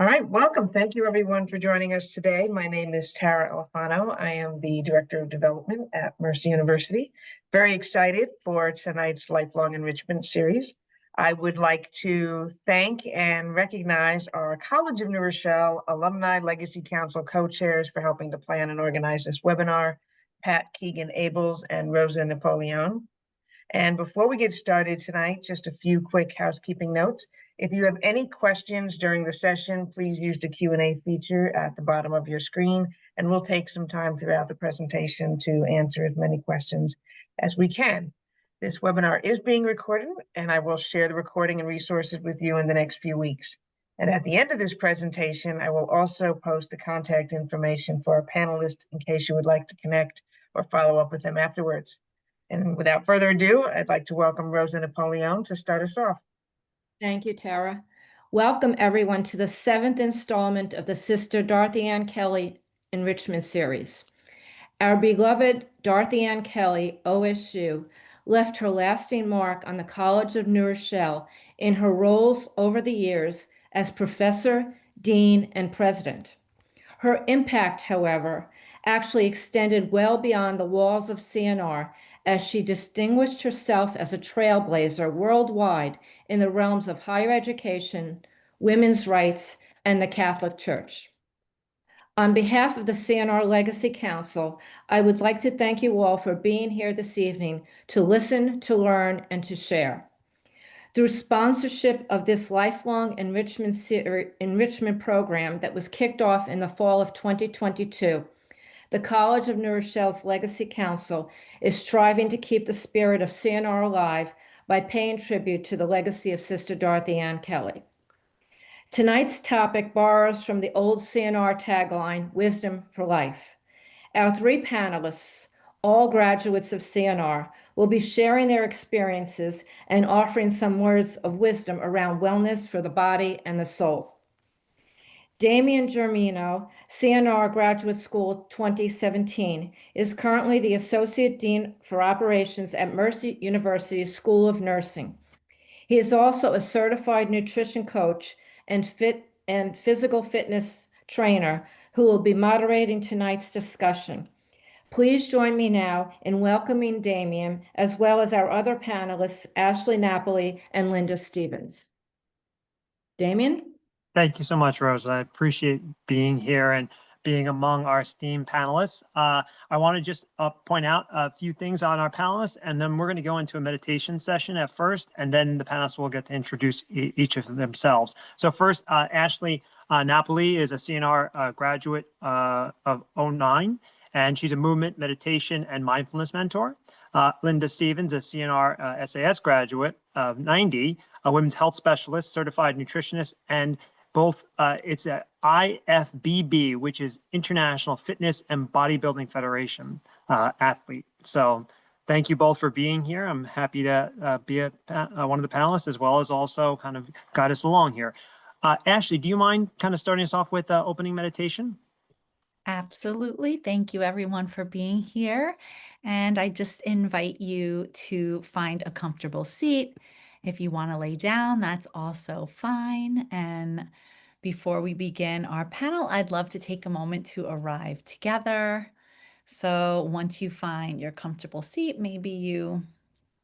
All right, welcome. Thank you, everyone, for joining us today. My name is Tara Alfano. I am the Director of Development at Mercer University. Very excited for tonight's Lifelong Enrichment series. I would like to thank and recognize our College of New Rochelle Alumni Legacy Council co-chairs for helping to plan and organize this webinar, Pat Keegan-Abels and Rosa Napoleon. And before we get started tonight, just a few quick housekeeping notes. If you have any questions during the session, please use the Q&A feature at the bottom of your screen, and we'll take some time throughout the presentation to answer as many questions as we can. This webinar is being recorded, and I will share the recording and resources with you in the next few weeks. And at the end of this presentation, I will also post the contact information for our panelists in case you would like to connect or follow up with them afterwards. And without further ado, I'd like to welcome Rosa Napoleon to start us off. Thank you, Tara. Welcome, everyone, to the 7th installment of the Sister Dorothy Ann Kelly Enrichment Series. Our beloved Dorothy Ann Kelly, OSU, left her lasting mark on the College of New Rochelle in her roles over the years as professor, dean, and president. Her impact, however, actually extended well beyond the walls of CNR as she distinguished herself as a trailblazer worldwide in the realms of higher education, women's rights, and the Catholic Church. On behalf of the CNR Legacy Council, I would like to thank you all for being here this evening to listen, to learn, and to share. Through sponsorship of this lifelong enrichment program that was kicked off in the fall of 2022, the College of New Rochelle's Legacy Council is striving to keep the spirit of CNR alive by paying tribute to the legacy of Sister Dorothy Ann Kelly. Tonight's topic borrows from the old CNR tagline, Wisdom for Life. Our three panelists, all graduates of CNR, will be sharing their experiences and offering some words of wisdom around wellness for the body and the soul. Damian Germino, CNR Graduate School 2017, is currently the Associate Dean for Operations at Mercer University School of Nursing. He is also a certified nutrition coach and physical fitness trainer who will be moderating tonight's discussion. Please join me now in welcoming Damian, as well as our other panelists, Ashley Napoli and Linda Stevens. Damian? Thank you so much, Rose. I appreciate being here and being among our esteemed panelists. I want to just point out a few things on our panelists, and then we're going to go into a meditation session at first, and then the panelists will get to introduce each of themselves. So first, Ashley Napoli is a CNR graduate of 09, and she's a movement, meditation, and mindfulness mentor. Linda Stevens, a CNR SAS graduate of 90, a women's health specialist, certified nutritionist, and both it's a IFBB, which is International Fitness and Bodybuilding Federation athlete. So thank you both for being here. I'm happy to be one of the panelists, as well as also kind of guide us along here. Ashley, do you mind kind of starting us off with opening meditation? Absolutely. Thank you, everyone, for being here. And I just invite you to find a comfortable seat. If you want to lay down, that's also fine. And before we begin our panel, I'd love to take a moment to arrive together. So once you find your comfortable seat, maybe you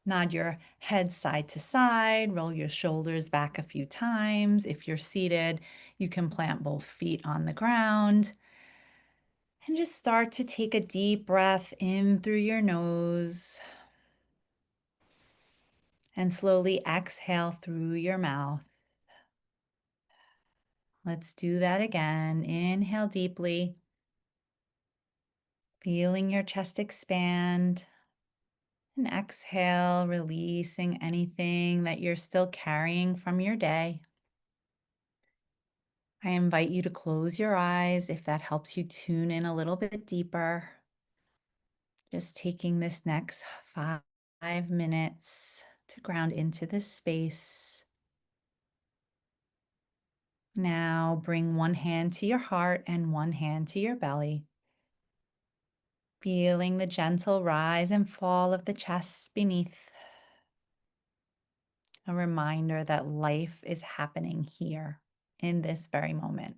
nod your head side to side, roll your shoulders back a few times. If you're seated, you can plant both feet on the ground. And just start to take a deep breath in through your nose and slowly exhale through your mouth. Let's do that again. Inhale deeply, feeling your chest expand, and exhale, releasing anything that you're still carrying from your day. I invite you to close your eyes if that helps you tune in a little bit deeper. Just taking this next 5 minutes to ground into this space. Now bring one hand to your heart and one hand to your belly. Feeling the gentle rise and fall of the chest beneath. A reminder that life is happening here in this very moment.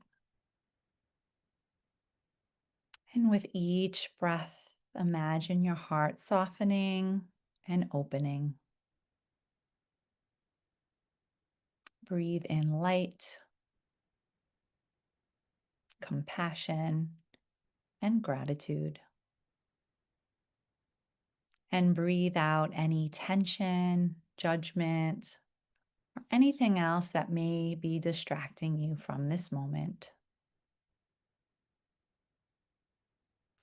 And with each breath, imagine your heart softening and opening. Breathe in light, compassion, and gratitude. And breathe out any tension, judgment, or anything else that may be distracting you from this moment.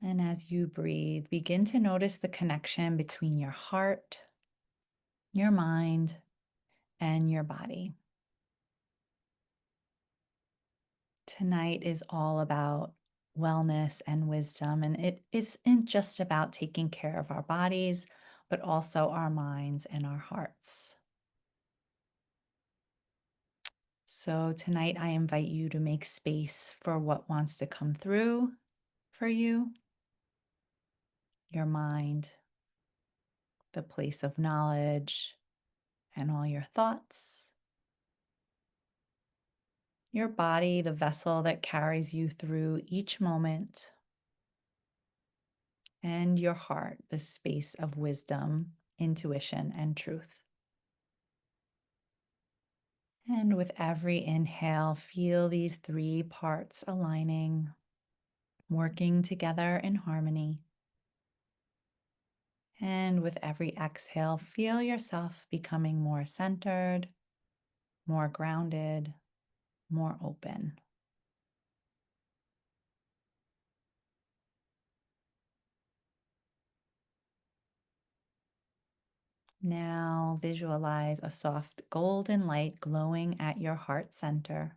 And as you breathe, begin to notice the connection between your heart, your mind, and your body. Tonight is all about wellness and wisdom, and it isn't just about taking care of our bodies, but also our minds and our hearts. So tonight, I invite you to make space for what wants to come through for you, your mind, the place of knowledge, and all your thoughts. Your body, the vessel that carries you through each moment, and your heart, the space of wisdom, intuition, and truth. And with every inhale, feel these three parts aligning, working together in harmony. And with every exhale, feel yourself becoming more centered, more grounded, more open. Now visualize a soft golden light glowing at your heart center.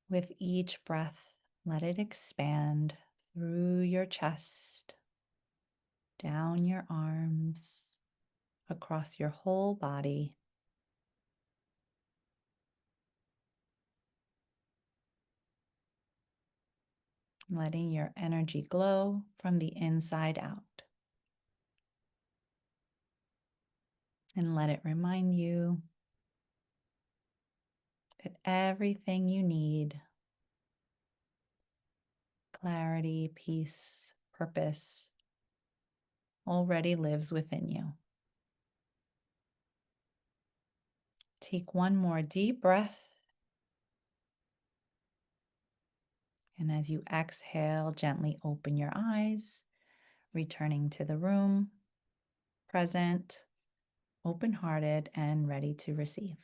With each breath, let it expand through your chest, down your arms, across your whole body. Letting your energy glow from the inside out. And let it remind you that everything you need, clarity, peace, purpose, already lives within you. Take one more deep breath. And as you exhale, gently open your eyes, returning to the room, present, open-hearted, and ready to receive.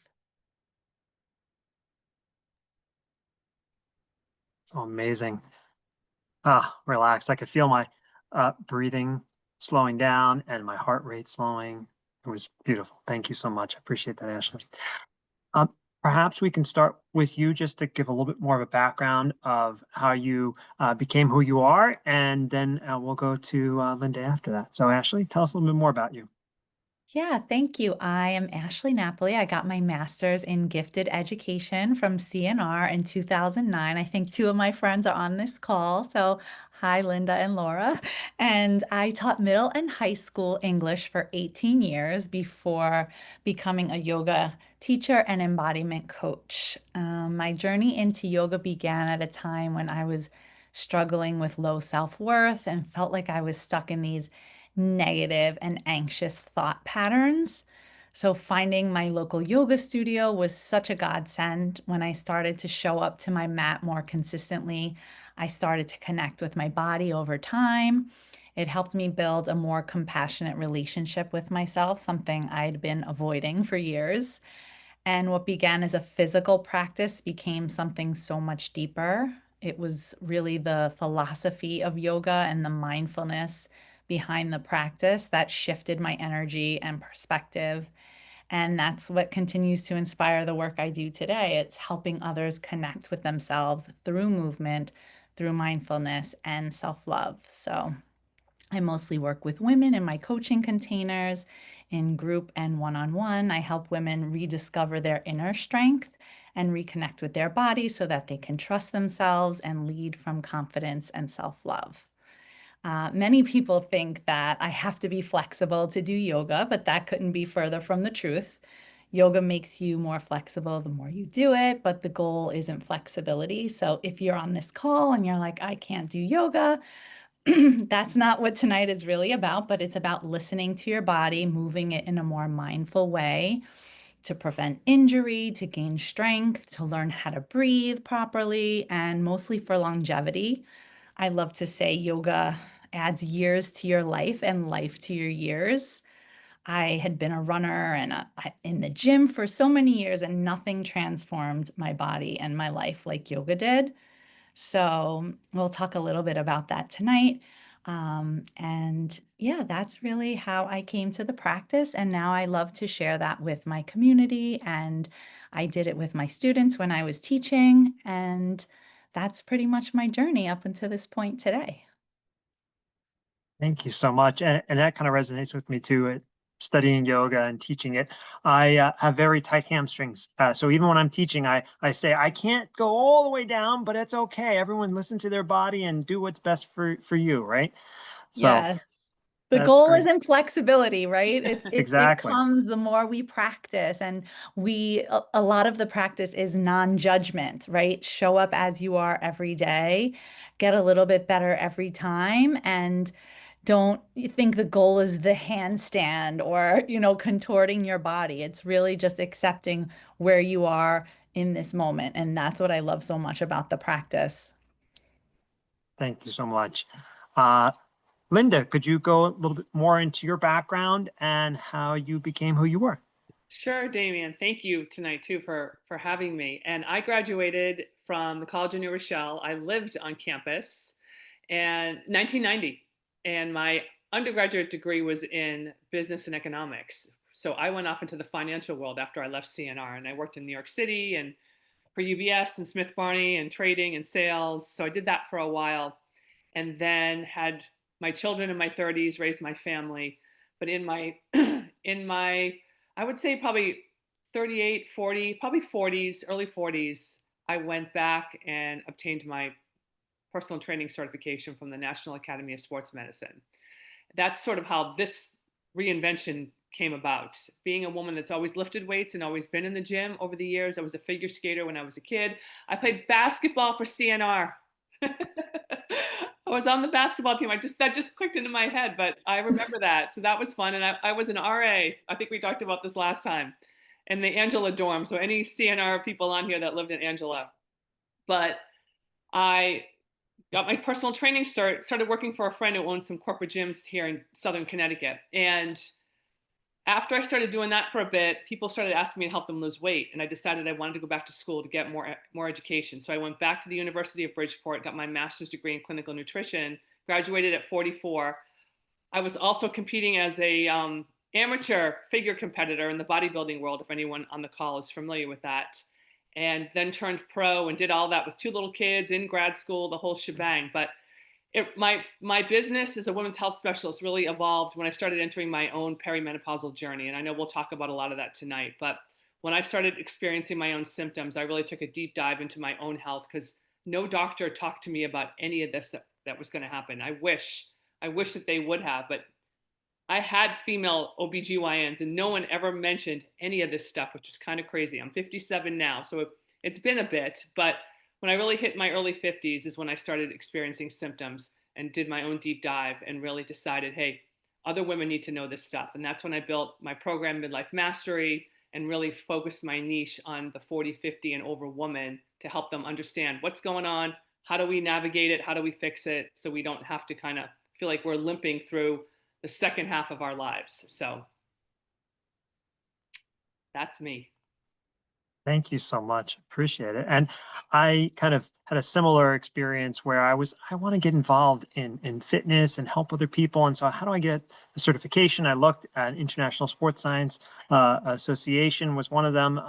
Oh, amazing. Relaxed. I could feel my breathing slowing down and my heart rate slowing. It was beautiful. Thank you so much. I appreciate that, Ashley. Um, Perhaps we can start with you just to give a little bit more of a background of how you became who you are, and then we'll go to Linda after that. So, Ashley, tell us a little bit more about you. Yeah, thank you. I am Ashley Napoli. I got my master's in gifted education from CNR in 2009. I think two of my friends are on this call. So, hi, Linda and Laura. And I taught middle and high school English for 18 years before becoming a yoga teacher and embodiment coach. My journey into yoga began at a time when I was struggling with low self-worth and felt like I was stuck in these negative and anxious thought patterns. So, finding my local yoga studio was such a godsend. When I started to show up to my mat more consistently, I started to connect with my body over time. It helped me build a more compassionate relationship with myself, something I'd been avoiding for years. And what began as a physical practice became something so much deeper. It was really the philosophy of yoga and the mindfulness behind the practice that shifted my energy and perspective. And that's what continues to inspire the work I do today. It's helping others connect with themselves through movement, through mindfulness, and self love. So, I mostly work with women in my coaching containers, in group and one-on-one. I help women rediscover their inner strength and reconnect with their bodies so that they can trust themselves and lead from confidence and self-love. Many people think that I have to be flexible to do yoga, but that couldn't be further from the truth. Yoga makes you more flexible the more you do it, but the goal isn't flexibility. So if you're on this call and you're like, I can't do yoga, that's not what tonight is really about, but it's about listening to your body, moving it in a more mindful way to prevent injury, to gain strength, to learn how to breathe properly, and mostly for longevity. I love to say yoga adds years to your life and life to your years. I had been a runner and in the gym for so many years, and nothing transformed my body and my life like yoga did. So we'll talk a little bit about that tonight. And yeah, that's really how I came to the practice. And now I love to share that with my community. And I did it with my students when I was teaching. And that's pretty much my journey up until this point today. Thank you so much. And that kind of resonates with me too. Studying yoga and teaching it, I have very tight hamstrings. So even when I'm teaching, I say I can't go all the way down, but it's okay. Everyone listen to their body and do what's best for you, right? So Yeah. The that's goal great. isn't flexibility, right? It Exactly. comes the more we practice, and a lot of the practice is non-judgment, right? Show up as you are every day, get a little bit better every time, and don't you think the goal is the handstand or, contorting your body. It's really just accepting where you are in this moment, and that's what I love so much about the practice. Thank you so much. Uh, Linda, could you go a little bit more into your background and how you became who you were? Sure, Damien. Thank you tonight too for having me. And I graduated from the College of New Rochelle. I lived on campus and 1990, and my undergraduate degree was in business and economics. So I went off into the financial world after I left CNR, and I worked in New York City and for UBS and Smith Barney and trading and sales. So I did that for a while, and then had my children in my 30s, raised my family. But in my in my I would say probably 38, 40, probably 40s, early 40s, I went back and obtained my personal training certification from the National Academy of Sports Medicine. That's sort of how this reinvention came about. Being a woman that's always lifted weights and always been in the gym over the years, I was a figure skater when I was a kid. I played basketball for CNR. I was on the basketball team. That just clicked into my head, but I remember that. So that was fun. And I was an RA. I think we talked about this last time, in the Angela dorm. So any CNR people on here that lived in Angela. But I got my personal training cert, started working for a friend who owns some corporate gyms here in Southern Connecticut. And after I started doing that for a bit, people started asking me to help them lose weight. And I decided I wanted to go back to school to get more education. So I went back to the University of Bridgeport, got my master's degree in clinical nutrition, graduated at 44. I was also competing as a amateur figure competitor in the bodybuilding world, if anyone on the call is familiar with that. And then turned pro and did all that with 2 little kids in grad school, the whole shebang. But my business as a women's health specialist really evolved when I started entering my own perimenopausal journey. And I know we'll talk about a lot of that tonight. But when I started experiencing my own symptoms, I really took a deep dive into my own health, because no doctor talked to me about any of this that was going to happen. I wish that they would have, but I had female OBGYNs and no one ever mentioned any of this stuff, which is kind of crazy. I'm 57 now, so it's been a bit, but when I really hit my early 50s is when I started experiencing symptoms and did my own deep dive and really decided, hey, other women need to know this stuff. And that's when I built my program, Midlife Mastery, and really focused my niche on the 40, 50 and over woman to help them understand what's going on, how do we navigate it, how do we fix it, so we don't have to kind of feel like we're limping through the second half of our lives. So that's me. Thank you so much. Appreciate it. And I kind of had a similar experience where I want to get involved in fitness and help other people. And so how do I get the certification? I looked at International Sports Science Association was one of them.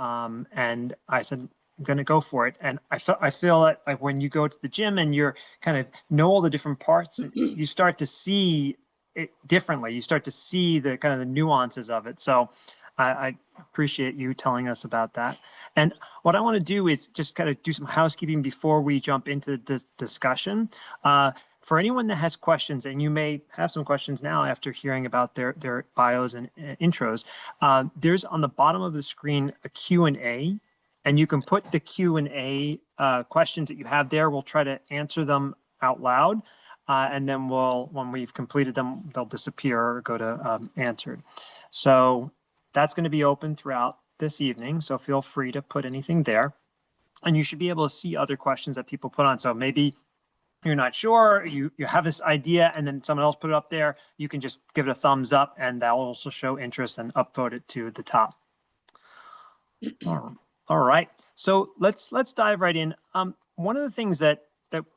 And I said, I'm going to go for it. And I feel like when you go to the gym and you're kind of know all the different parts, you start to see it differently. You start to see the kind of the nuances of it. So I appreciate you telling us about that. And what I want to do is just kind of do some housekeeping before we jump into the discussion. for anyone that has questions, and you may have some questions now after hearing about their bios and intros, there's on the bottom of the screen a Q&A, and you can put the Q&A questions that you have there. We'll try to answer them out loud, and then when we've completed them, they'll disappear or go to answered. So that's going to be open throughout this evening, so feel free to put anything there. And you should be able to see other questions that people put on. So maybe you're not sure, you have this idea, and then someone else put it up there. You can just give it a thumbs up, and that will also show interest and upvote it to the top. All right. So let's dive right in. One of the things that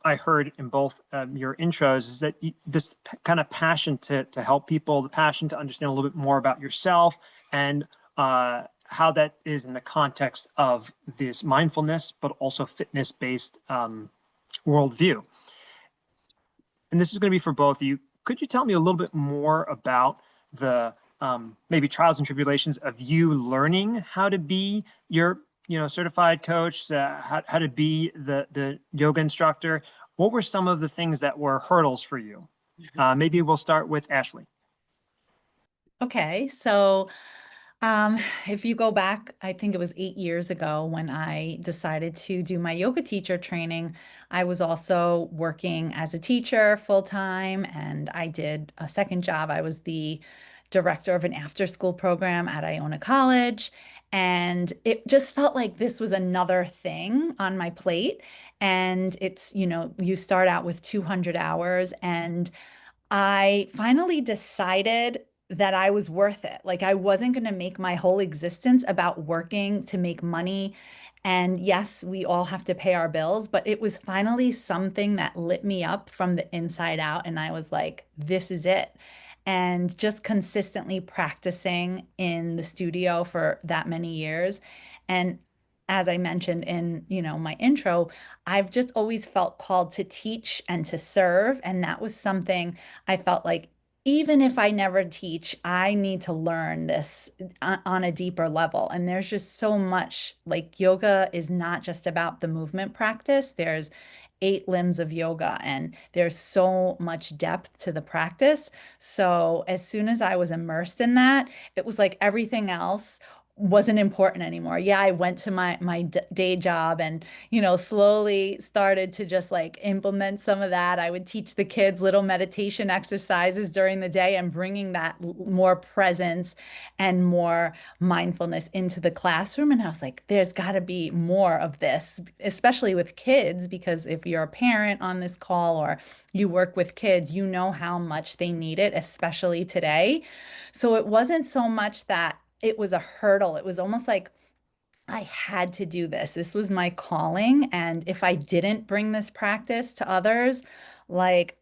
I heard in both your intros is that this kind of passion to help people, the passion to understand a little bit more about yourself, and how that is in the context of this mindfulness, but also fitness-based worldview. And this is going to be for both of you. Could you tell me a little bit more about the maybe trials and tribulations of you learning how to be your certified coach, how to be the yoga instructor? What were some of the things that were hurdles for you? Maybe we'll start with Ashley. Okay, so if you go back, I think it was 8 years ago when I decided to do my yoga teacher training. I was also working as a teacher full-time, and I did a second job. I was the director of an after-school program at Iona College, and it just felt like this was another thing on my plate. And it's, you start out with 200 hours, and I finally decided that I was worth it. Like, I wasn't going to make my whole existence about working to make money. And yes, we all have to pay our bills, but it was finally something that lit me up from the inside out. And I was like, this is it. And just consistently practicing in the studio for that many years. And as I mentioned in, my intro, I've just always felt called to teach and to serve. And that was something I felt like, even if I never teach, I need to learn this on a deeper level. And there's just so much, like, yoga is not just about the movement practice. There's 8 limbs of yoga, and there's so much depth to the practice. So as soon as I was immersed in that, it was like everything else wasn't important anymore. Yeah, I went to my day job and, slowly started to just like implement some of that. I would teach the kids little meditation exercises during the day and bringing that more presence and more mindfulness into the classroom. And I was like, there's got to be more of this, especially with kids, because if you're a parent on this call or you work with kids, you know how much they need it, especially today. So it wasn't so much that it was a hurdle. It was almost like I had to do this. This was my calling. And if I didn't bring this practice to others, like,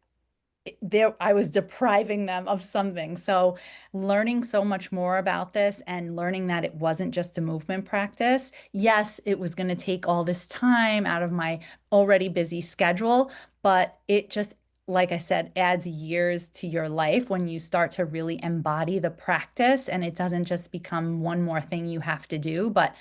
I was depriving them of something. So learning so much more about this and learning that it wasn't just a movement practice. Yes, it was going to take all this time out of my already busy schedule, but it just, like I said, adds years to your life when you start to really embody the practice, and it doesn't just become one more thing you have to do, but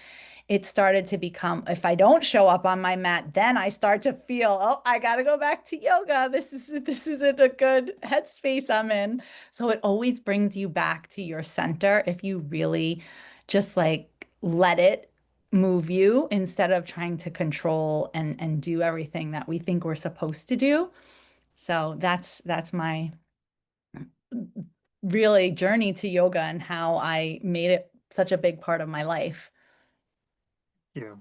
it started to become, if I don't show up on my mat, then I start to feel, oh, I got to go back to yoga. This isn't a good headspace I'm in. So it always brings you back to your center if you really just like let it move you instead of trying to control and do everything that we think we're supposed to do. So that's my really journey to yoga and how I made it such a big part of my life. Yeah.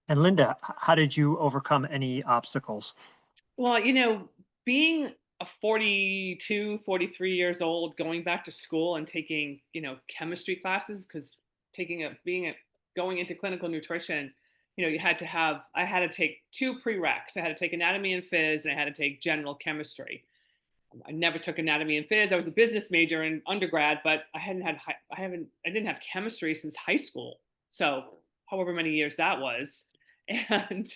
And Linda, how did you overcome any obstacles? Well, being a 42, 43 years old, going back to school and taking, chemistry classes, because going into clinical nutrition, I had to take 2 prereqs. I had to take anatomy and phys, and I had to take general chemistry. I never took anatomy and phys. I was a business major in undergrad, but I didn't have chemistry since high school. So however many years that was. And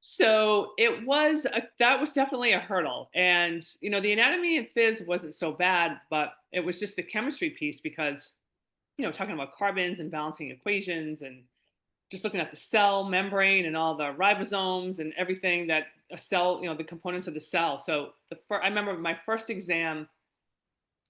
so that was definitely a hurdle. And, the anatomy and phys wasn't so bad, but it was just the chemistry piece because, talking about carbons and balancing equations and just looking at the cell membrane and all the ribosomes and everything that a cell, the components of the cell. So I remember my first exam,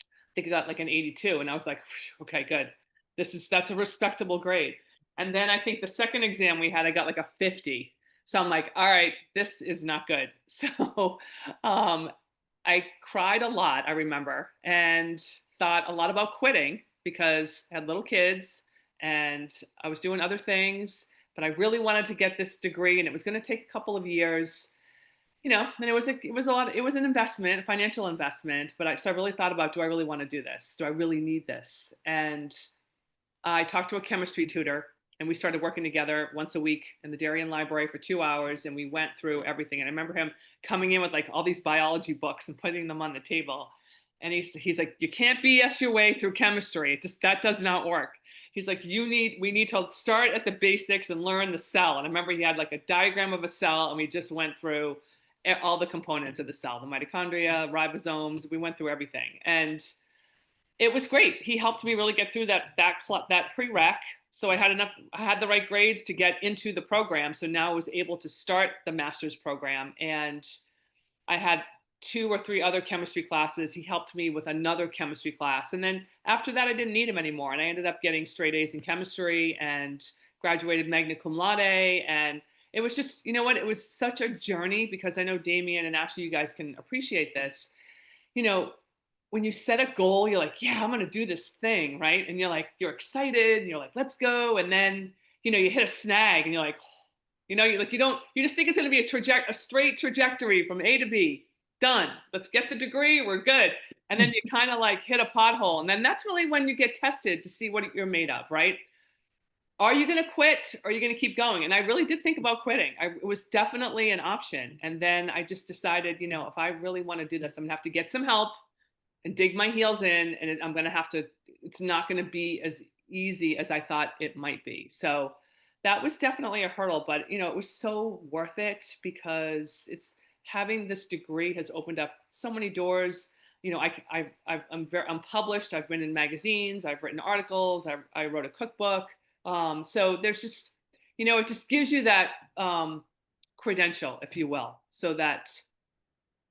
I think I got like an 82, and I was like, okay, good. That's a respectable grade. And then I think the second exam we had, I got like a 50. So I'm like, all right, this is not good. So I cried a lot, I remember, and thought a lot about quitting because I had little kids and I was doing other things, but I really wanted to get this degree and it was going to take a couple of years, and it was an investment, a financial investment, but so I really thought about, do I really want to do this? Do I really need this? And I talked to a chemistry tutor and we started working together once a week in the Darien Library for 2 hours, and we went through everything. And I remember him coming in with like all these biology books and putting them on the table. And he's like, you can't BS your way through chemistry. That does not work. He's like, we need to start at the basics and learn the cell. And I remember he had like a diagram of a cell, and we just went through all the components of the cell, the mitochondria, ribosomes. We went through everything. And it was great. He helped me really get through that prereq. So I had the right grades to get into the program. So now I was able to start the master's program, and I had 2 or 3 other chemistry classes. He helped me with another chemistry class. And then after that, I didn't need him anymore. And I ended up getting straight A's in chemistry and graduated magna cum laude. And it was just, it was such a journey, because I know Damien and Ashley, you guys can appreciate this. When you set a goal, you're like, yeah, I'm going to do this thing, right? And you're excited, and you're like, let's go. And then, you hit a snag, and you're like, you just think it's going to be a straight trajectory from A to B. Done. Let's get the degree. We're good. And then you kind of like hit a pothole. And then that's really when you get tested to see what you're made of, right? Are you going to quit, or are you going to keep going? And I really did think about quitting. It was definitely an option. And then I just decided, if I really want to do this, I'm going to have to get some help and dig my heels in. And it's not going to be as easy as I thought it might be. So that was definitely a hurdle, but it was so worth it, because having this degree has opened up so many doors. I'm published. I've been in magazines. I've written articles. I wrote a cookbook. So there's just, it just gives you that credential, if you will, so that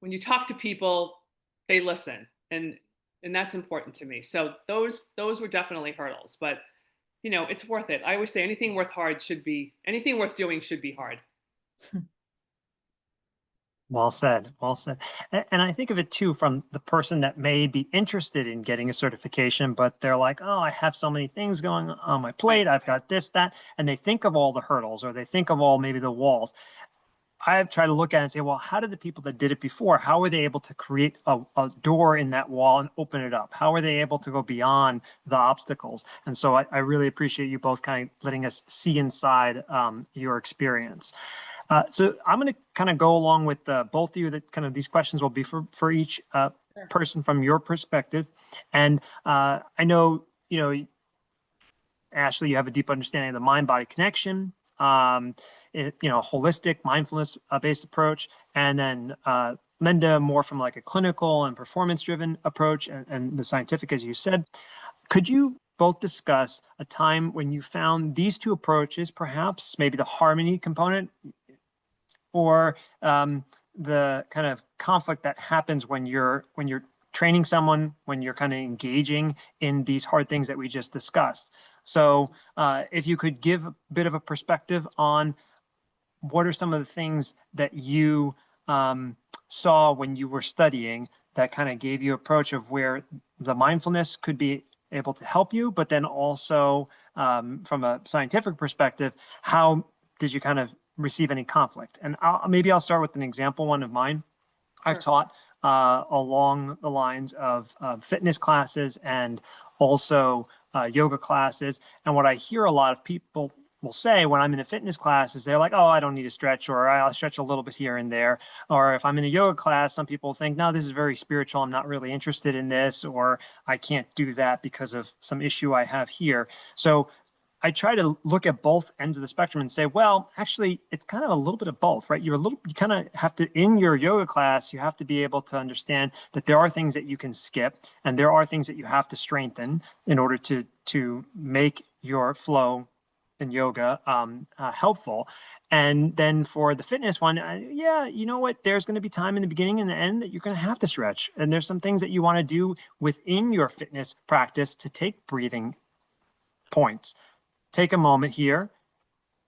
when you talk to people, they listen, and that's important to me. So those were definitely hurdles, but it's worth it. I always say anything worth doing should be hard. Well said. Well said. And I think of it too from the person that may be interested in getting a certification, but they're like, oh, I have so many things going on my plate. I've got this, that, and they think of all the hurdles, or they think of all maybe the walls. I try to look at it and say, well, how did the people that did it before, how were they able to create a door in that wall and open it up? How were they able to go beyond the obstacles? And so I really appreciate you both kind of letting us see inside your experience. So I'm going to kind of go along with both of you, that kind of these questions will be for each person from your perspective. And I know, Ashley, you have a deep understanding of the mind-body connection. Holistic mindfulness based approach, and then Linda more from like a clinical and performance driven approach, and the scientific, as you said. Could you both discuss a time when you found these two approaches, perhaps maybe the harmony component, or the kind of conflict that happens when you're training someone, when you're kind of engaging in these hard things that we just discussed? So if you could give a bit of a perspective on what are some of the things that you saw when you were studying that kind of gave you approach of where the mindfulness could be able to help you, but then also from a scientific perspective, how did you kind of receive any conflict? And maybe I'll start with an example, one of mine. Sure. I've taught along the lines of fitness classes and also yoga classes. And what I hear a lot of people will say when I'm in a fitness class is they're like, oh, I don't need to stretch, or I'll stretch a little bit here and there. Or if I'm in a yoga class, some people think, no, this is very spiritual. I'm not really interested in this, or I can't do that because of some issue I have here. So I try to look at both ends of the spectrum and say, well, actually, it's kind of a little bit of both, right? You kind of have to, in your yoga class, you have to be able to understand that there are things that you can skip, and there are things that you have to strengthen in order to make your flow and yoga helpful. And then for the fitness one, yeah, you know what? There's going to be time in the beginning and the end that you're going to have to stretch. And there's some things that you want to do within your fitness practice to take breathing points. Take a moment here,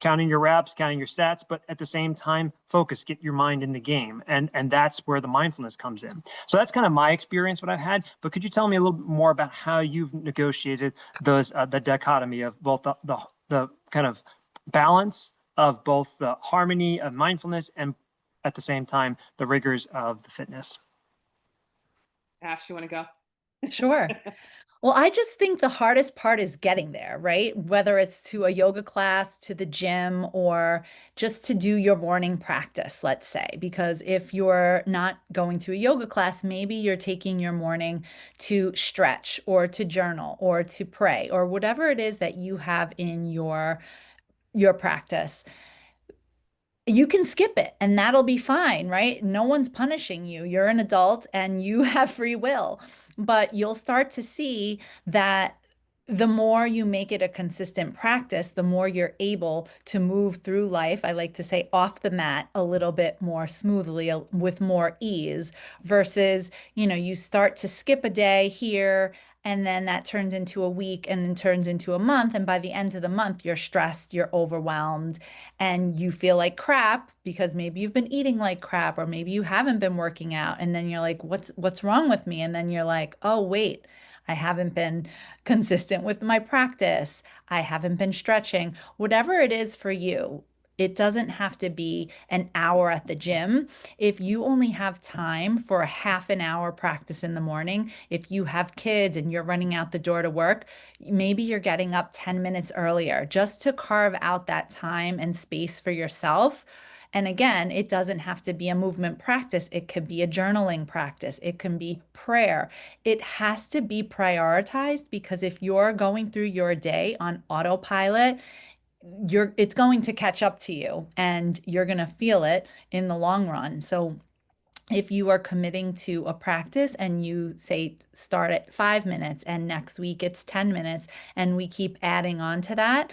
counting your reps, counting your sets, but at the same time, focus, get your mind in the game. And that's where the mindfulness comes in. So that's kind of my experience, what I've had. But could you tell me a little bit more about how you've negotiated those, the dichotomy of both the kind of balance of both the harmony of mindfulness and at the same time, the rigors of the fitness? Ash, you want to go? Sure. Well, I just think the hardest part is getting there, right? Whether it's to a yoga class, to the gym, or just to do your morning practice, let's say. Because if you're not going to a yoga class, maybe you're taking your morning to stretch or to journal or to pray or whatever it is that you have in your practice. You can skip it and that'll be fine, right? No one's punishing you. You're an adult and you have free will. But you'll start to see that the more you make it a consistent practice, the more you're able to move through life. I like to say off the mat a little bit more smoothly, with more ease, versus, you start to skip a day here and then that turns into a week and then turns into a month. And by the end of the month, you're stressed, you're overwhelmed, and you feel like crap because maybe you've been eating like crap or maybe you haven't been working out. And then you're like, what's wrong with me? And then you're like, oh, wait, I haven't been consistent with my practice. I haven't been stretching. Whatever it is for you, it doesn't have to be an hour at the gym. If you only have time for a half an hour practice in the morning, if you have kids and you're running out the door to work, maybe you're getting up 10 minutes earlier just to carve out that time and space for yourself. And again, it doesn't have to be a movement practice. It could be a journaling practice. It can be prayer. It has to be prioritized because if you're going through your day on autopilot, it's going to catch up to you and you're going to feel it in the long run. So if you are committing to a practice and you say start at 5 minutes and next week it's 10 minutes and we keep adding on to that,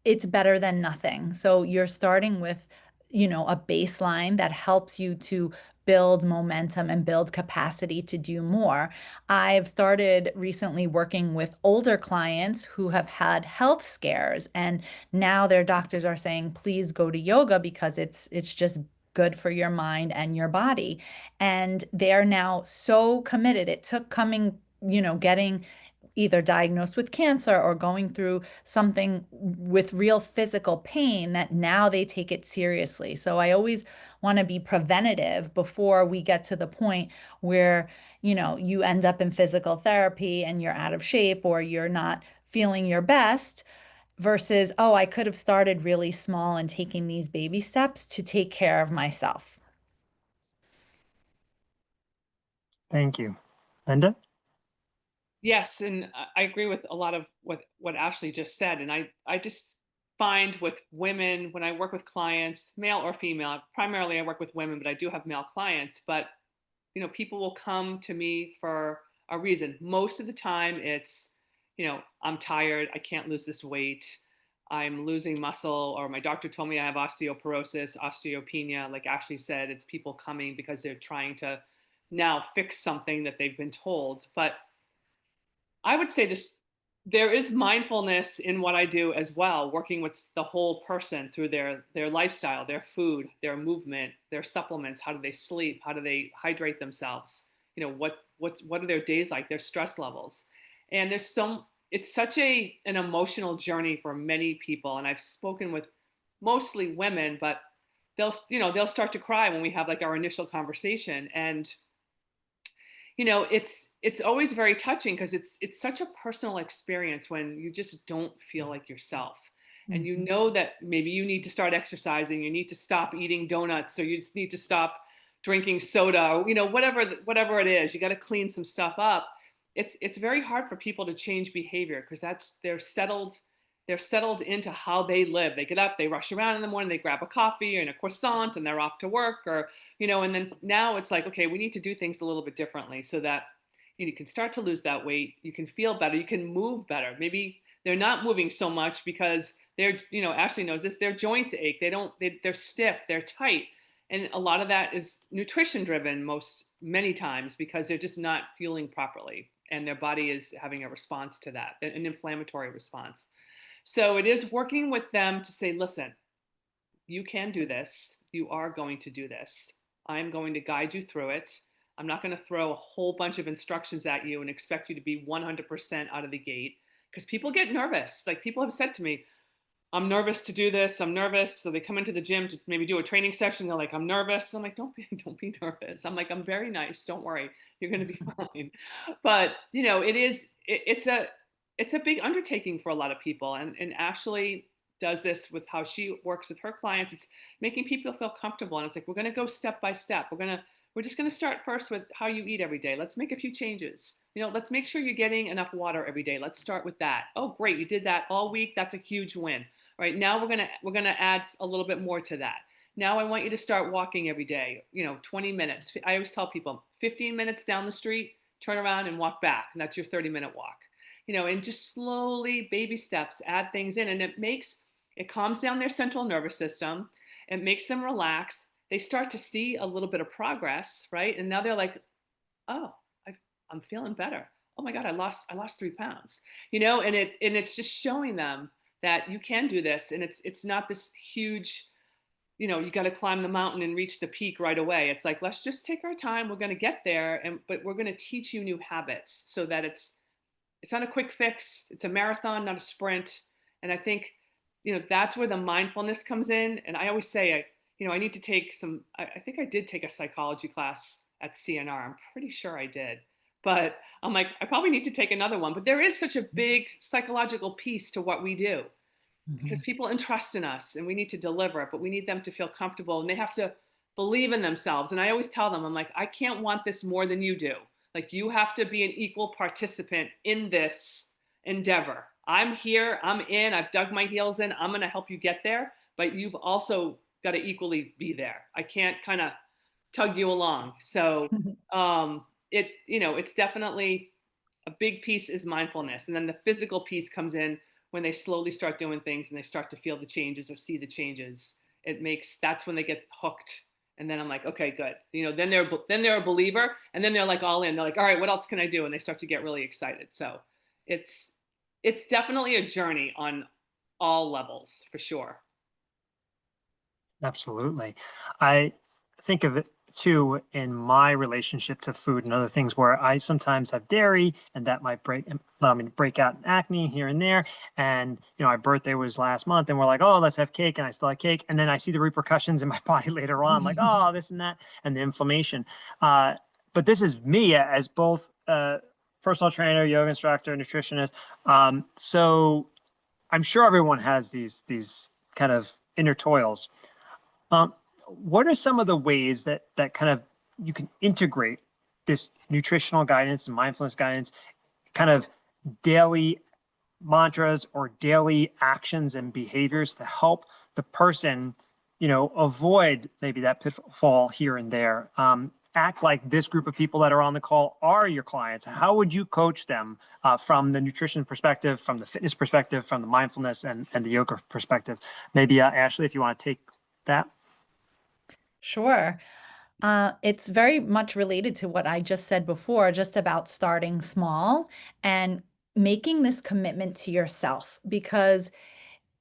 it's better than nothing. So you're starting with, a baseline that helps you to build momentum and build capacity to do more. I've started recently working with older clients who have had health scares and now their doctors are saying, please go to yoga because it's just good for your mind and your body. And they're now so committed. It took getting either diagnosed with cancer or going through something with real physical pain that now they take it seriously. So I always want to be preventative before we get to the point where, you end up in physical therapy and you're out of shape or you're not feeling your best versus, oh, I could have started really small and taking these baby steps to take care of myself. Thank you. Linda? Yes, and I agree with a lot of what Ashley just said. And I just find with women, when I work with clients, male or female, primarily I work with women, but I do have male clients. But, people will come to me for a reason. Most of the time it's, I'm tired, I can't lose this weight, I'm losing muscle, or my doctor told me I have osteoporosis, osteopenia. Like Ashley said, it's people coming because they're trying to now fix something that they've been told. But I would say this, there is mindfulness in what I do as well, working with the whole person through their lifestyle, their food, their movement, their supplements, how do they sleep, how do they hydrate themselves, what are their days like, their stress levels. And it's such an emotional journey for many people. And I've spoken with mostly women, but they'll start to cry when we have like our initial conversation. And it's always very touching because it's such a personal experience when you just don't feel like yourself. And you know that maybe you need to start exercising, you need to stop eating donuts, or you just need to stop drinking soda, or whatever it is, you got to clean some stuff up. It's very hard for people to change behavior because they're settled into how they live. They get up, they rush around in the morning, they grab a coffee and a croissant and they're off to work, or, and then now it's like, okay, we need to do things a little bit differently so that you can start to lose that weight. You can feel better. You can move better. Maybe they're not moving so much because Ashley knows this, their joints ache. They're stiff, they're tight. And a lot of that is nutrition driven many times because they're just not fueling properly. And their body is having a response to that, an inflammatory response. So it is working with them to say, listen, you can do this. You are going to do this. I'm going to guide you through it. I'm not going to throw a whole bunch of instructions at you and expect you to be 100% out of the gate because people get nervous. Like people have said to me, I'm nervous to do this. I'm nervous. So they come into the gym to maybe do a training session. They're like, I'm nervous. I'm like, don't be nervous. I'm like, I'm very nice. Don't worry. You're going to be fine. But it's a big undertaking for a lot of people. And Ashley does this with how she works with her clients. It's making people feel comfortable. And it's like, we're going to go step by step. We're just going to start first with how you eat every day. Let's make a few changes. Let's make sure you're getting enough water every day. Let's start with that. Oh, great. You did that all week. That's a huge win. Right now we're going to add a little bit more to that. Now I want you to start walking every day, 20 minutes. I always tell people 15 minutes down the street, turn around and walk back. And that's your 30-minute walk, and just slowly baby steps, add things in. And it calms down their central nervous system. It makes them relax. They start to see a little bit of progress, right? And now they're like, oh, I'm feeling better. Oh my God, I lost 3 pounds, and it's just showing them that you can do this. And it's not this huge, you got to climb the mountain and reach the peak right away. It's like, let's just take our time. We're going to get there. But we're going to teach you new habits so that it's not a quick fix. It's a marathon, not a sprint. And I think, that's where the mindfulness comes in. And I always say, I need to take I think I did take a psychology class at CNR. I'm pretty sure I did. But I'm like, I probably need to take another one. But there is such a big psychological piece to what we do because people entrust in us and we need to deliver it, but we need them to feel comfortable and they have to believe in themselves. And I always tell them, I'm like, I can't want this more than you do. Like you have to be an equal participant in this endeavor. I'm here, I'm in, I've dug my heels in, I'm going to help you get there, but you've also got to equally be there. I can't kind of tug you along. So it's definitely a big piece is mindfulness. And then the physical piece comes in when they slowly start doing things and they start to feel the changes or see the changes. That's when they get hooked. And then I'm like, okay, good. Then they're a believer and then they're like all in. They're like, all right, what else can I do? And they start to get really excited. So it's definitely a journey on all levels for sure. Absolutely. I think of it too in my relationship to food and other things where I sometimes have dairy and that might allow me to break out in acne here and there. And, my birthday was last month and we're like, oh, let's have cake. And I still had cake. And then I see the repercussions in my body later on, like, oh, this and that, and the inflammation. But this is me as both a personal trainer, yoga instructor, nutritionist. So I'm sure everyone has these kind of inner toils. What are some of the ways that kind of you can integrate this nutritional guidance and mindfulness guidance, kind of daily mantras or daily actions and behaviors to help the person, avoid maybe that pitfall here and there? Act like this group of people that are on the call are your clients. How would you coach them from the nutrition perspective, from the fitness perspective, from the mindfulness and the yoga perspective? Maybe Ashley, if you want to take that. Sure. It's very much related to what I just said before, just about starting small and making this commitment to yourself, because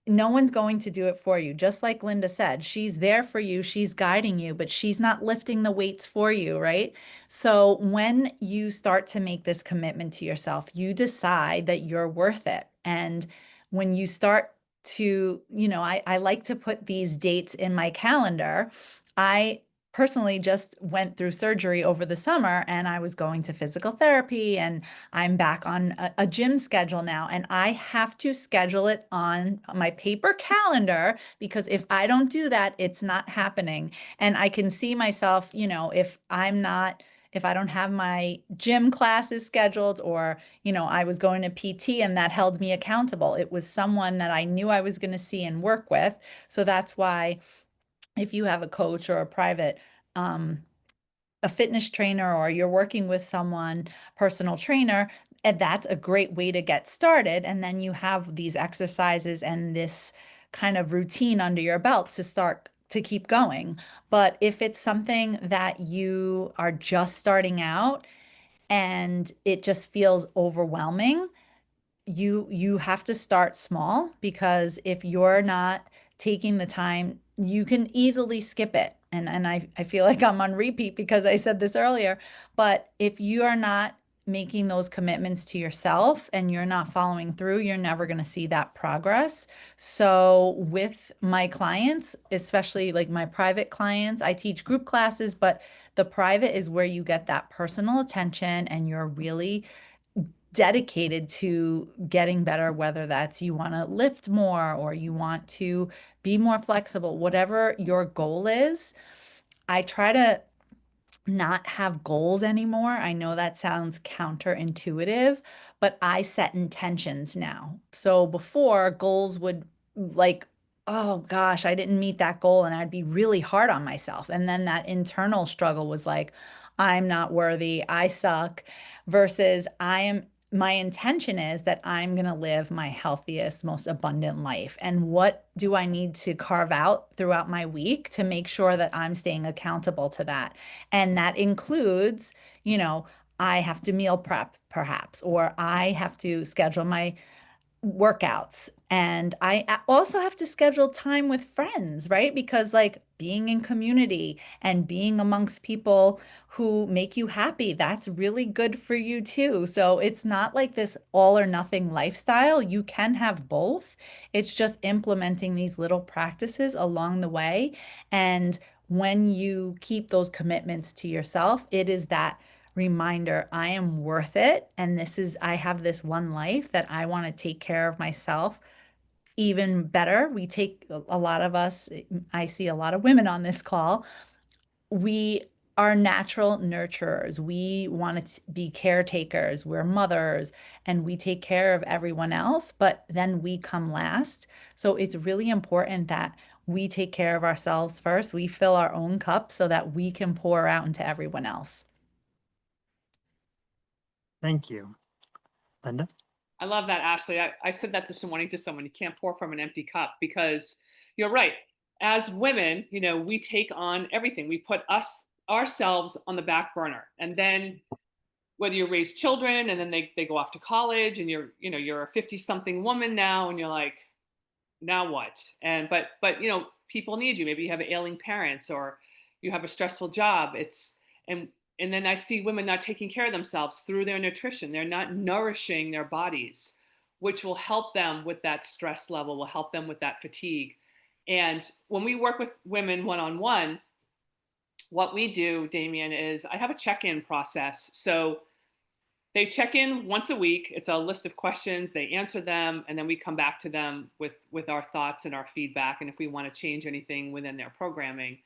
no one's going to do it for you. Just like Linda said, she's there for you, she's guiding you, but she's not lifting the weights for you, right? So when you start to make this commitment to yourself, you decide that you're worth it. And when you start to, I like to put these dates in my calendar. I personally just went through surgery over the summer and I was going to physical therapy and I'm back on a gym schedule now, and I have to schedule it on my paper calendar because if I don't do that, it's not happening. And I can see myself, if I don't have my gym classes scheduled, or, I was going to PT and that held me accountable. It was someone that I knew I was going to see and work with. So that's why if you have a coach or a private, a fitness trainer, or you're working with someone, personal trainer, And that's a great way to get started. And then you have these exercises and this kind of routine under your belt to start to keep going. But if it's something that you are just starting out and it just feels overwhelming, you have to start small, because if you're not taking the time, you can easily skip it. And I feel like I'm on repeat because I said this earlier, but if you are not making those commitments to yourself and you're not following through, you're never going to see that progress. So with my clients, especially like my private clients, I teach group classes, but the private is where you get that personal attention and you're really dedicated to getting better, whether that's you want to lift more or you want to be more flexible, whatever your goal is. I try to not have goals anymore. I know that sounds counterintuitive, but I set intentions now. So before, goals would, like, oh gosh, I didn't meet that goal, and I'd be really hard on myself. And then that internal struggle was like, I'm not worthy, I suck, versus my intention is that I'm going to live my healthiest, most abundant life. And what do I need to carve out throughout my week to make sure that I'm staying accountable to that? And that includes, I have to meal prep perhaps, or I have to schedule my workouts. And I also have to schedule time with friends, right? Because like being in community and being amongst people who make you happy, that's really good for you too. So it's not like this all or nothing lifestyle. You can have both. It's just implementing these little practices along the way. And when you keep those commitments to yourself, it is that reminder, I am worth it. And I have this one life that I want to take care of myself even better. A lot of us, I see a lot of women on this call. We are natural nurturers. We want to be caretakers. We're mothers and we take care of everyone else, but then we come last. So it's really important that we take care of ourselves first. We fill our own cup so that we can pour out into everyone else. Thank you. Linda? I love that, Ashley. I said that this morning to someone. You can't pour from an empty cup, because you're right. As women, we take on everything. We put ourselves on the back burner. And then whether you raise children and then they go off to college and you're a 50 something woman now and you're like, now what? But people need you. Maybe you have ailing parents or you have a stressful job. And then I see women not taking care of themselves through their nutrition. They're not nourishing their bodies, which will help them with that stress level, will help them with that fatigue. And when we work with women one-on-one, what we do, Damien, is I have a check-in process. So they check in once a week. It's a list of questions. They answer them, and then we come back to them with our thoughts and our feedback, and if we want to change anything within their programming.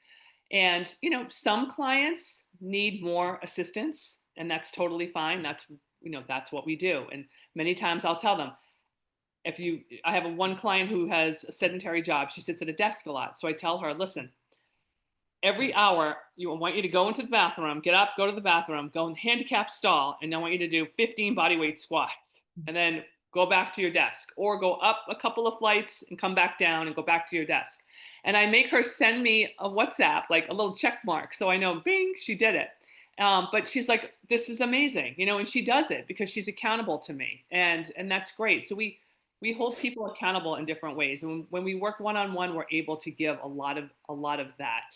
And, some clients need more assistance, and that's totally fine. That's what we do. And many times I'll tell them, I have one client who has a sedentary job. She sits at a desk a lot. So I tell her, listen, every hour, I want you to go into the bathroom, get up, go to the bathroom, go in the handicap stall, and I want you to do 15 bodyweight squats, and then go back to your desk, or go up a couple of flights and come back down and go back to your desk. And I make her send me a WhatsApp, like a little check mark, so I know, bing, she did it. But she's like, this is amazing, and she does it because she's accountable to me, and that's great. So we hold people accountable in different ways, and when we work one-on-one, we're able to give a lot of that.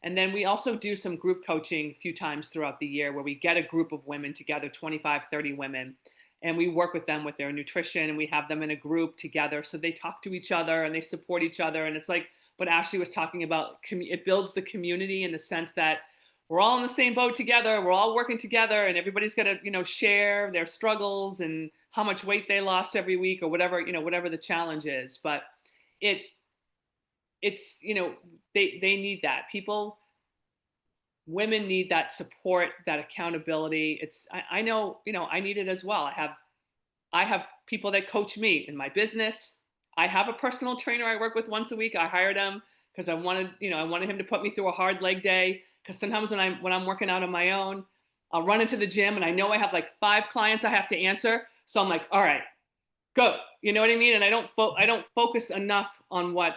And then we also do some group coaching a few times throughout the year where we get a group of women together, 25, 30 women, and we work with them with their nutrition, and we have them in a group together. So they talk to each other and they support each other. And it's like what Ashley was talking about. It builds the community in the sense that we're all in the same boat together. We're all working together, and everybody's got to, share their struggles and how much weight they lost every week or whatever, whatever the challenge is. But it's they need that. Women need that support, that accountability. I know, I need it as well. I have people that coach me in my business. I have a personal trainer I work with once a week. I hired him because I wanted him to put me through a hard leg day. Because sometimes when I'm working out on my own, I'll run into the gym and I know I have like 5 clients I have to answer. So I'm like, all right, go. You know what I mean? And I don't focus enough on what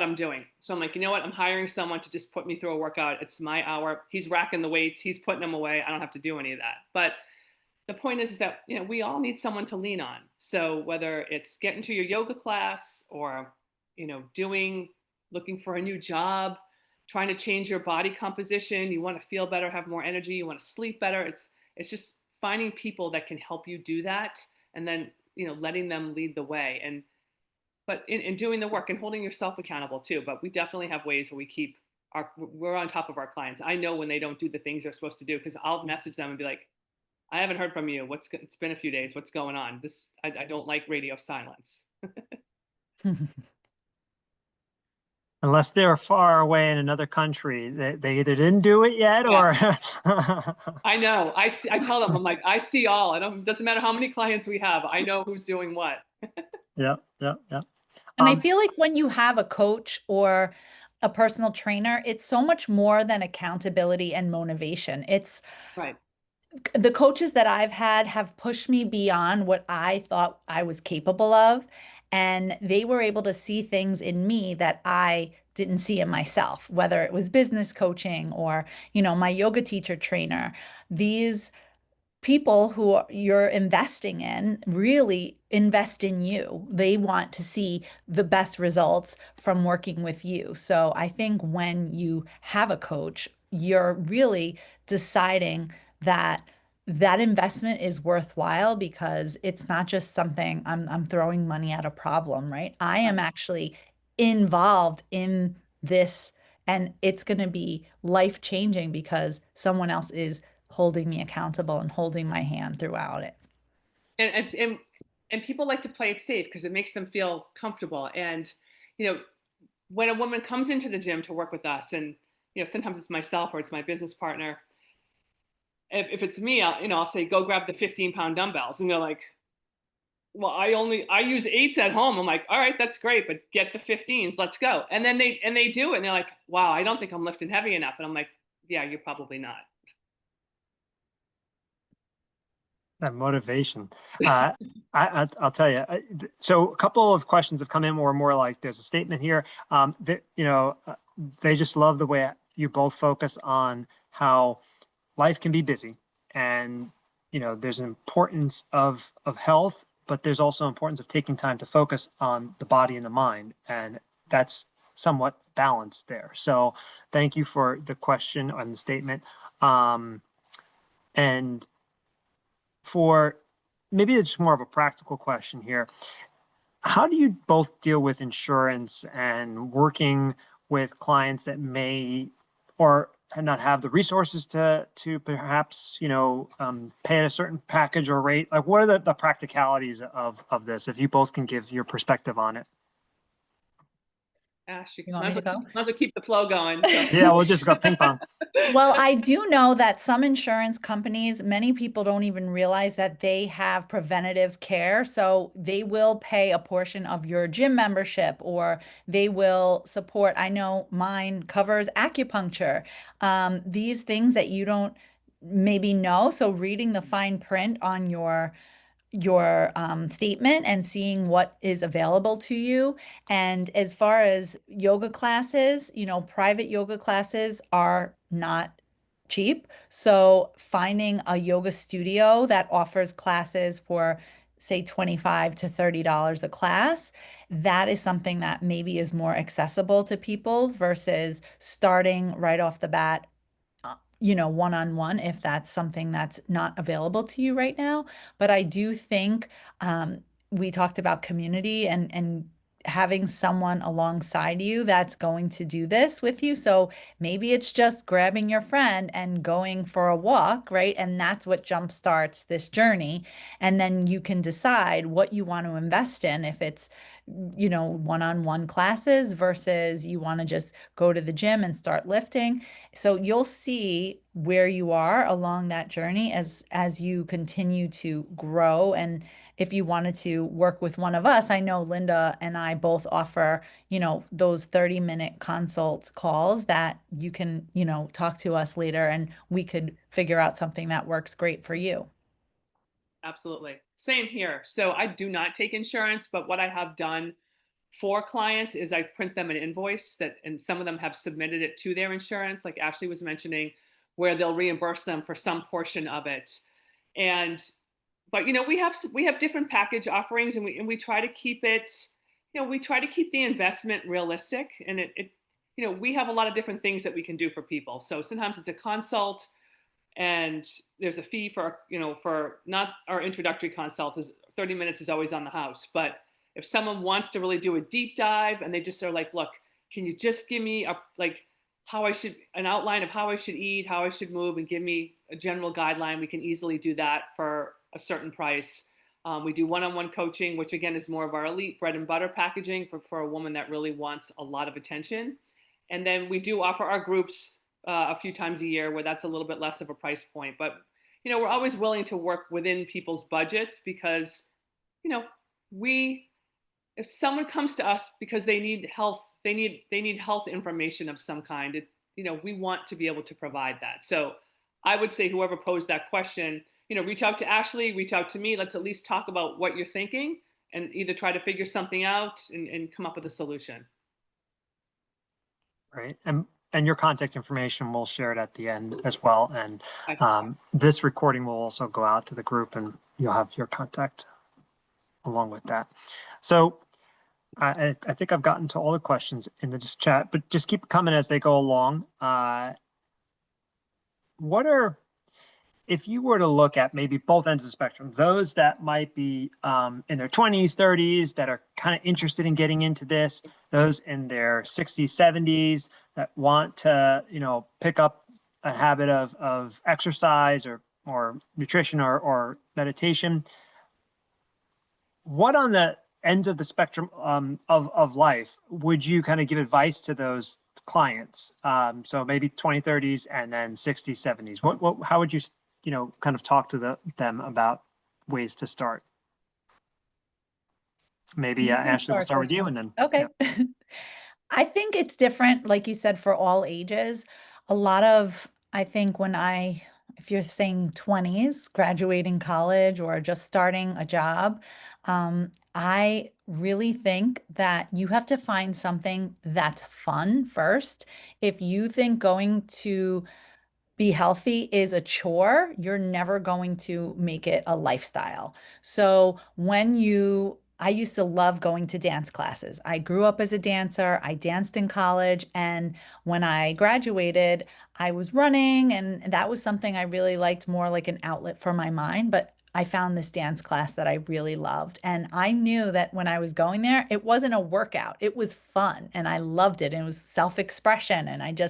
I'm doing. So I'm like, you know what? I'm hiring someone to just put me through a workout. It's my hour. He's racking the weights. He's putting them away. I don't have to do any of that. But the point is that, you know, we all need someone to lean on. So whether it's getting to your yoga class or, you know, looking for a new job, trying to change your body composition, you want to feel better, have more energy, you want to sleep better. It's just finding people that can help you do that, and then, you know, letting them lead the way. And but in doing the work and holding yourself accountable too. But we definitely have ways where we're on top of our clients. I know when they don't do the things they're supposed to do, because I'll message them and be like, I haven't heard from you. It's been a few days. What's going on? I don't like radio silence. Unless they're far away in another country, they either didn't do it yet or. I know. I tell them, I'm like, I see all. It doesn't matter how many clients we have. I know who's doing what. Yeah. And I feel like when you have a coach or a personal trainer, it's so much more than accountability and motivation. It's Right. the coaches that I've had have pushed me beyond what I thought I was capable of. And they were able to see things in me that I didn't see in myself, whether it was business coaching or, you know, my yoga teacher trainer. These people who you're investing in really invest in you. They want to see the best results from working with you. So I think when you have a coach, you're really deciding that that investment is worthwhile, because it's not just something I'm throwing money at a problem, right? I am actually involved in this, and it's going to be life changing because someone else is holding me accountable and holding my hand throughout it. And people like to play it safe because it makes them feel comfortable. And, you know, when a woman comes into the gym to work with us, and, you know, sometimes it's myself or it's my business partner. If it's me, I'll say, go grab the 15-pound dumbbells. And they're like, well, I use 8s at home. I'm like, all right, that's great, but get the 15s, let's go. And then they do it. And they're like, wow, I don't think I'm lifting heavy enough. And I'm like, yeah, you're probably not. That motivation. I'll tell you. So a couple of questions have come in where more like there's a statement here. They just love the way you both focus on how life can be busy, and there's an importance of health, but there's also importance of taking time to focus on the body and the mind, and that's somewhat balanced there. So thank you for the question and the statement. And for maybe it's more of a practical question here. How do you both deal with insurance and working with clients that may or not have the resources to perhaps, pay at a certain package or rate? Like, what are the practicalities of this? If you both can give your perspective on it. Ash, you You want might me as to well keep the flow going. So. Yeah, we'll just go ping pong. Well, I do know that some insurance companies, many people don't even realize that they have preventative care. So they will pay a portion of your gym membership, or they will support. I know mine covers acupuncture. These things that you don't maybe know. So reading the fine print on your statement and seeing what is available to you. And as far as yoga classes, private yoga classes are not cheap. So finding a yoga studio that offers classes for, say, $25 to $30 a class, that is something that maybe is more accessible to people versus starting right off the bat, one-on-one, if that's something that's not available to you right now. But I do think we talked about community and having someone alongside you that's going to do this with you. So maybe it's just grabbing your friend and going for a walk, right? And that's what jumpstarts this journey. And then you can decide what you want to invest in, if it's one-on-one classes versus you want to just go to the gym and start lifting. So you'll see where you are along that journey as you continue to grow if you wanted to work with one of us, I know Linda and I both offer, those 30-minute consult calls that you can, talk to us later and we could figure out something that works great for you. Absolutely. Same here. So I do not take insurance, but what I have done for clients is I print them an invoice and some of them have submitted it to their insurance, like Ashley was mentioning, where they'll reimburse them for some portion of it. But we have different package offerings, and we try to keep it, we try to keep the investment realistic, and we have a lot of different things that we can do for people. So sometimes it's a consult, and there's a fee for not our introductory consult is 30 minutes is always on the house. But if someone wants to really do a deep dive and they just are like, look, can you just give me an outline of how I should eat, how I should move, and give me a general guideline, we can easily do that for a certain price. We do one-on-one coaching, which again is more of our elite bread and butter packaging for a woman that really wants a lot of attention. And then we do offer our groups a few times a year where that's a little bit less of a price point. But, we're always willing to work within people's budgets because, if someone comes to us because they need health, they need health information of some kind, we want to be able to provide that. So I would say whoever posed that question, reach out to Ashley, reach out to me. Let's at least talk about what you're thinking and either try to figure something out and come up with a solution. Right. And your contact information, we'll share it at the end as well. And Okay. this recording will also go out to the group and you'll have your contact along with that. So I think I've gotten to all the questions in the chat, but just keep coming as they go along. If you were to look at maybe both ends of the spectrum, those that might be in their 20s, 30s, that are kind of interested in getting into this, those in their 60s, 70s that want to, pick up a habit of exercise or nutrition or meditation, what on the ends of the spectrum of life would you kind of give advice to those clients? So maybe 20, 30s and then 60s, 70s. How would you kind of talk to them about ways to start? Maybe You can Ashley, we'll start start with this you one. and then. Okay. Yeah. I think it's different, like you said, for all ages. I think if you're saying 20s, graduating college or just starting a job, I really think that you have to find something that's fun first. If you think going to be healthy is a chore, you're never going to make it a lifestyle. So I used to love going to dance classes. I grew up as a dancer. I danced in college. And when I graduated, I was running, and that was something I really liked, more like an outlet for my mind. But I found this dance class that I really loved. And I knew that when I was going there, it wasn't a workout. It was fun and I loved it. And it was self-expression. And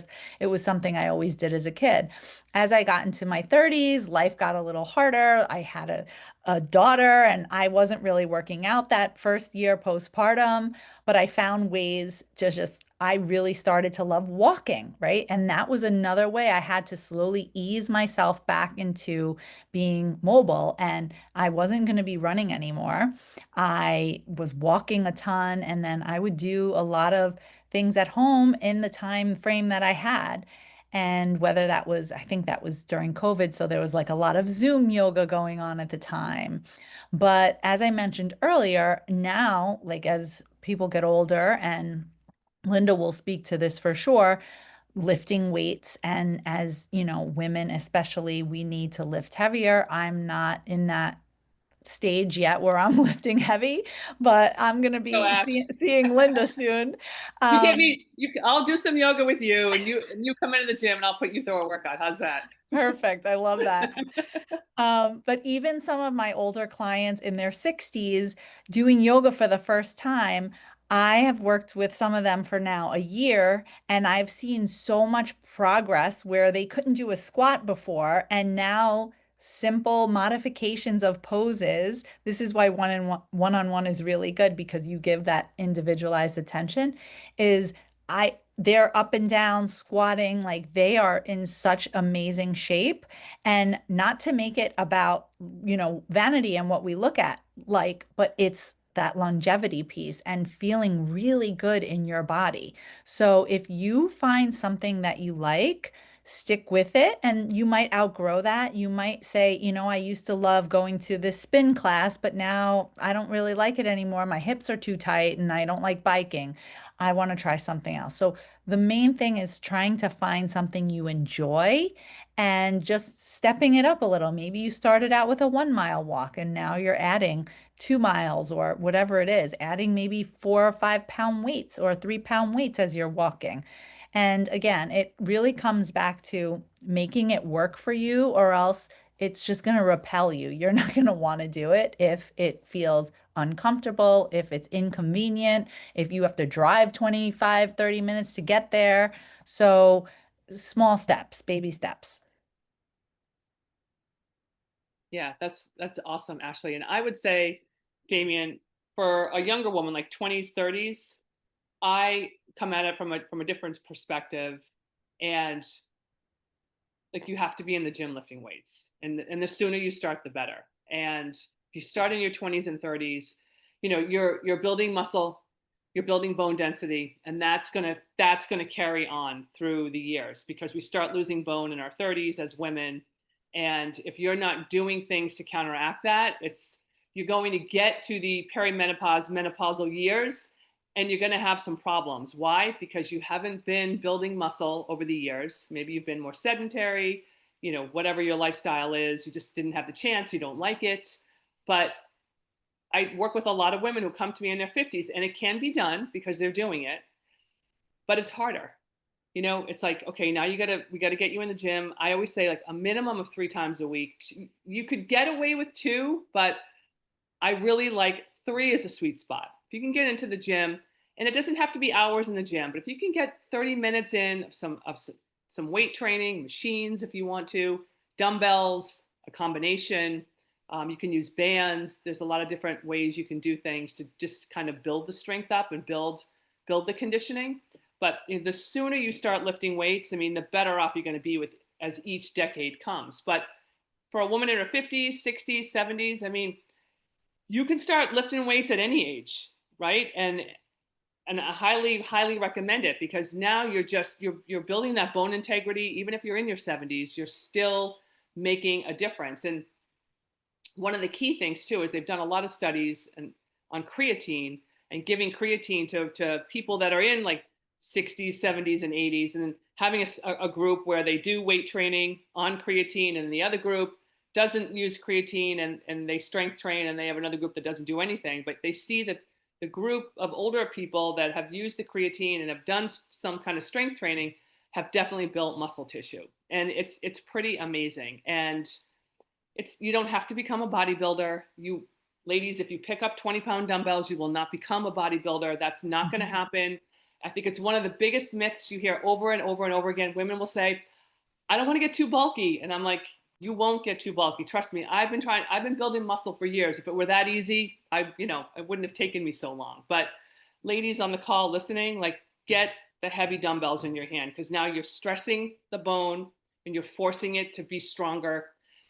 it was something I always did as a kid. As I got into my 30s, life got a little harder. I had a daughter and I wasn't really working out that first year postpartum, but I found ways to I really started to love walking, right? And that was another way I had to slowly ease myself back into being mobile, and I wasn't going to be running anymore. I was walking a ton, and then I would do a lot of things at home in the time frame that I had. And whether I think that was during COVID, so there was like a lot of Zoom yoga going on at the time. But as I mentioned earlier, now, like as people get older, and Linda will speak to this for sure, lifting weights. And as women especially, we need to lift heavier. I'm not in that stage yet where I'm lifting heavy, but I'm going to So be Ash, seeing Linda soon. you get me. I'll do some yoga with you, and you come into the gym, and I'll put you through a workout. How's that? Perfect. I love that. But even some of my older clients in their 60s doing yoga for the first time, I have worked with some of them for now a year, and I've seen so much progress where they couldn't do a squat before, and now simple modifications of poses. This is why one-on-one is really good, because you give that individualized attention. They're up and down squatting, like they are in such amazing shape. And not to make it about, vanity and what we look at. like, but it's that longevity piece and feeling really good in your body. So if you find something that you like, stick with it, and you might outgrow that. You might say, you know, I used to love going to this spin class, but now I don't really like it anymore. My hips are too tight and I don't like biking. I want to try something else. So the main thing is trying to find something you enjoy and just stepping it up a little. Maybe you started out with a 1 mile walk and now you're adding 2 miles or whatever it is, adding maybe 4 or 5 pound weights or 3 pound weights as you're walking. And again, it really comes back to making it work for you, or else it's just going to repel you. You're not going to want to do it if it feels uncomfortable, if it's inconvenient, if you have to drive 25, 30 minutes to get there. So small steps, baby steps. Yeah, that's awesome, Ashley. And I would say, Damien, for a younger woman, like 20s, 30s, I come at it from a different perspective, and like you have to be in the gym lifting weights, and the sooner you start, the better. And if you start in your 20s and 30s, you know you're building muscle, you're building bone density, and that's gonna carry on through the years because we start losing bone in our 30s as women, and if you're not doing things to counteract that, you're going to get to the perimenopause, menopausal years, and you're going to have some problems. Why? Because you haven't been building muscle over the years. Maybe you've been more sedentary, you know, whatever your lifestyle is, you just didn't have the chance, you don't like it. But I work with a lot of women who come to me in their 50s, and it can be done because they're doing it, but it's harder. You know, it's like, okay, now we gotta get you in the gym. I always say like a minimum of 3 times a week. You could get away with 2, but I really like 3 is a sweet spot. If you can get into the gym, and it doesn't have to be hours in the gym, but if you can get 30 minutes in of some weight training, machines if you want to, dumbbells, a combination. You can use bands. There's a lot of different ways you can do things to just kind of build the strength up and build the conditioning. But the sooner you start lifting weights, I mean, the better off you're going to be with as each decade comes. But for a woman in her 50s, 60s, 70s, I mean, you can start lifting weights at any age, right? And I highly recommend it because now you're building that bone integrity. Even if you're in your 70s, you're still making a difference. And one of the key things too is they've done a lot of studies on creatine and giving creatine to people that are in like 60s, 70s, and 80s, and having a group where they do weight training on creatine, and the other group doesn't use creatine and they strength train, and they have another group that doesn't do anything. But they see that the group of older people that have used the creatine and have done some kind of strength training have definitely built muscle tissue. And it's pretty amazing. And you don't have to become a bodybuilder. You ladies, if you pick up 20-pound dumbbells, you will not become a bodybuilder. That's not going to happen. I think it's one of the biggest myths you hear over and over and over again. Women will say, I don't want to get too bulky. And I'm like, you won't get too bulky. Trust me. I've been building muscle for years. If it were that easy, it wouldn't have taken me so long. But ladies on the call listening, like, get the heavy dumbbells in your hand, because now you're stressing the bone and you're forcing it to be stronger.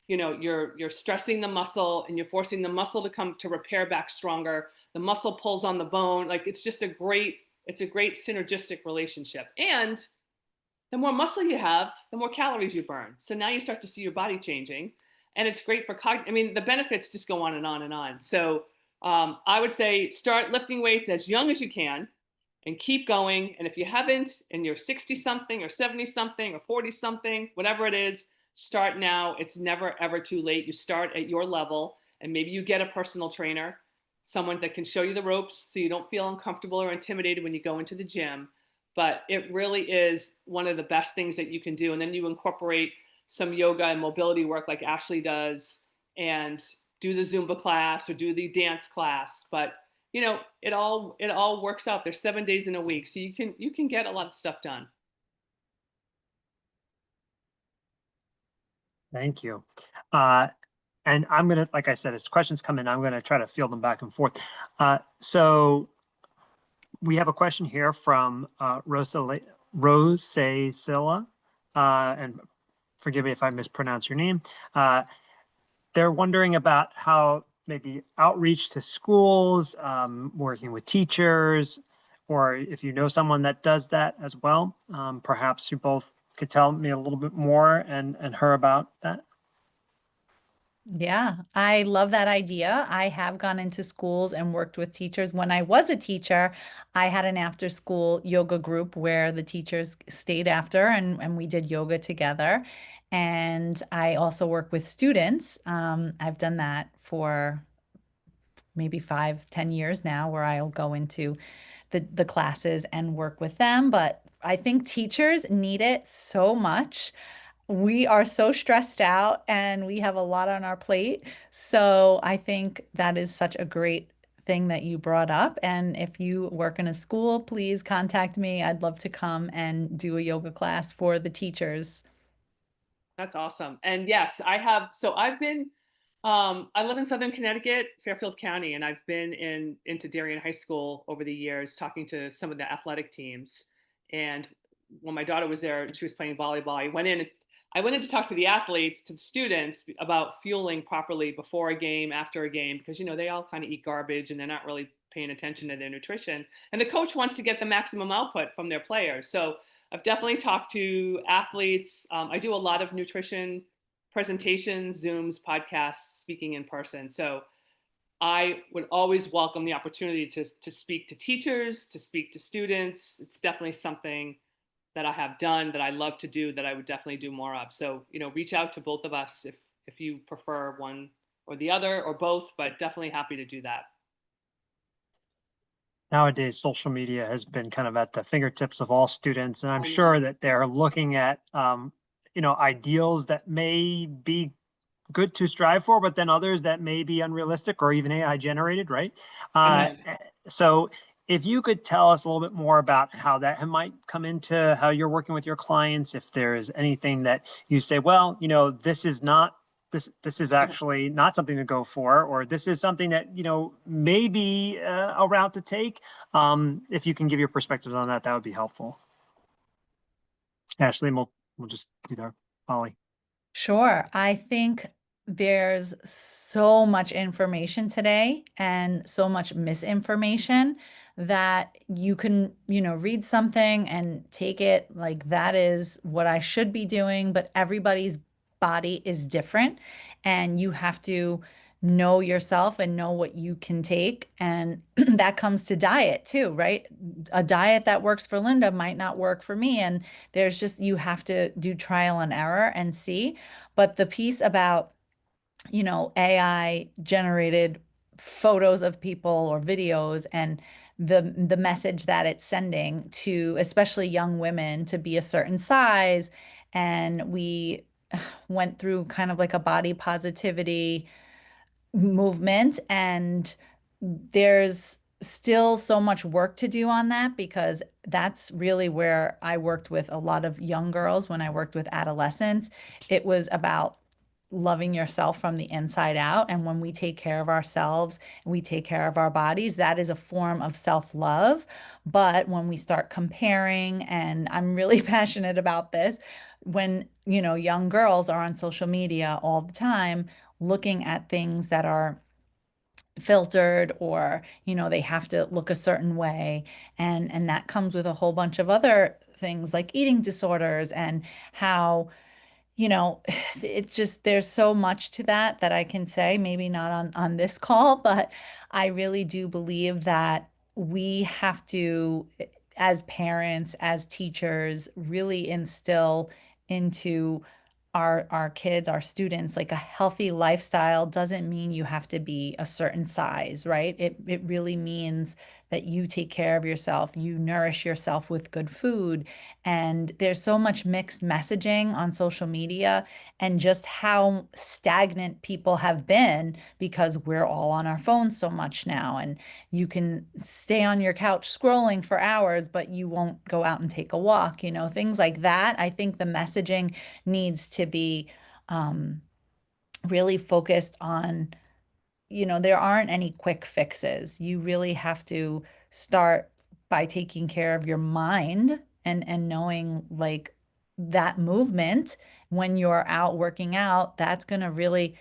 You know, you're stressing the muscle and you're forcing the muscle to come to repair back stronger. The muscle pulls on the bone. Like, it's just a great synergistic relationship. And the more muscle you have, the more calories you burn. So now you start to see your body changing, and it's great for the benefits just go on and on and on. So I would say start lifting weights as young as you can and keep going. And if you haven't, and you're 60 something or 70 something or 40 something, whatever it is, start now. It's never, ever too late. You start at your level, and maybe you get a personal trainer, someone that can show you the ropes so you don't feel uncomfortable or intimidated when you go into the gym. But it really is one of the best things that you can do. And then you incorporate some yoga and mobility work like Ashley does, and do the Zumba class or do the dance class. But it all works out. There's 7 days in a week, so you can get a lot of stuff done. Thank you. And I'm going to, like I said, as questions come in, I'm going to try to field them back and forth. So we have a question here from Rosacilla, and forgive me if I mispronounce your name. They're wondering about how maybe outreach to schools, working with teachers, or if you know someone that does that as well, perhaps you both could tell me a little bit more and her about that. Yeah, I love that idea. I have gone into schools and worked with teachers. When I was a teacher, I had an after school yoga group where the teachers stayed after and we did yoga together. And I also work with students. I've done that for maybe 5, 10 years now, where I'll go into the classes and work with them. But I think teachers need it so much. We are so stressed out and we have a lot on our plate. So I think that is such a great thing that you brought up. And if you work in a school, please contact me. I'd love to come and do a yoga class for the teachers. That's awesome. And yes, I've been, I live in Southern Connecticut, Fairfield County, and I've been into Darien High School over the years, talking to some of the athletic teams. And when my daughter was there, she was playing volleyball. I went in to talk to the athletes, to the students about fueling properly before a game, after a game, because, they all kind of eat garbage and they're not really paying attention to their nutrition. And the coach wants to get the maximum output from their players. So I've definitely talked to athletes. I do a lot of nutrition presentations, Zooms, podcasts, speaking in person. So I would always welcome the opportunity to speak to teachers, to speak to students. It's definitely something that I have done, that I love to do, that I would definitely do more of. So, reach out to both of us if you prefer one or the other or both, but definitely happy to do that. Nowadays, social media has been kind of at the fingertips of all students, and I'm I know. sure that they're looking at, ideals that may be good to strive for, but then others that may be unrealistic or even AI generated, right? I know. So if you could tell us a little bit more about how that might come into how you're working with your clients, if there is anything that you say, well, this is not this is actually not something to go for, or this is something that may be a route to take. If you can give your perspectives on that, that would be helpful. Ashley, we'll just do there. Polly. Sure. I think there's so much information today and so much misinformation that you can, read something and take it like that is what I should be doing, but everybody's body is different and you have to know yourself and know what you can take. And that comes to diet too, right? A diet that works for Linda might not work for me. And there's just, you have to do trial and error and see. But the piece about, AI generated photos of people or videos and the message that it's sending to especially young women to be a certain size. And we went through kind of like a body positivity movement, and there's still so much work to do on that because that's really where I worked with a lot of young girls. When I worked with adolescents, it was about loving yourself from the inside out. And when we take care of ourselves and we take care of our bodies, that is a form of self-love. But when we start comparing, and I'm really passionate about this, when, young girls are on social media all the time looking at things that are filtered, or they have to look a certain way, and that comes with a whole bunch of other things like eating disorders, and how it's just there's so much to that I can say, maybe not on this call, but I really do believe that we have to, as parents, as teachers, really instill into our kids, our students, like a healthy lifestyle doesn't mean you have to be a certain size, right? It really means that you take care of yourself, you nourish yourself with good food. And there's so much mixed messaging on social media, and just how stagnant people have been because we're all on our phones so much now. And you can stay on your couch scrolling for hours, but you won't go out and take a walk, things like that. I think the messaging needs to be really focused on, there aren't any quick fixes. You really have to start by taking care of your mind, and knowing like that movement when you're out working out, that's going to really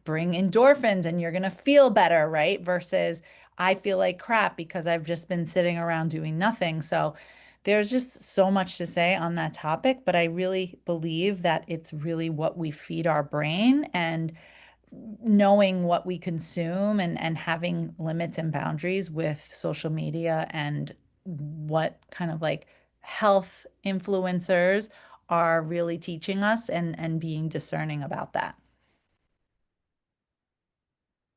bring endorphins and you're going to feel better, right? Versus I feel like crap because I've just been sitting around doing nothing. So there's just so much to say on that topic, but I really believe that it's really what we feed our brain, and knowing what we consume and having limits and boundaries with social media and what kind of like health influencers are really teaching us, and being discerning about that.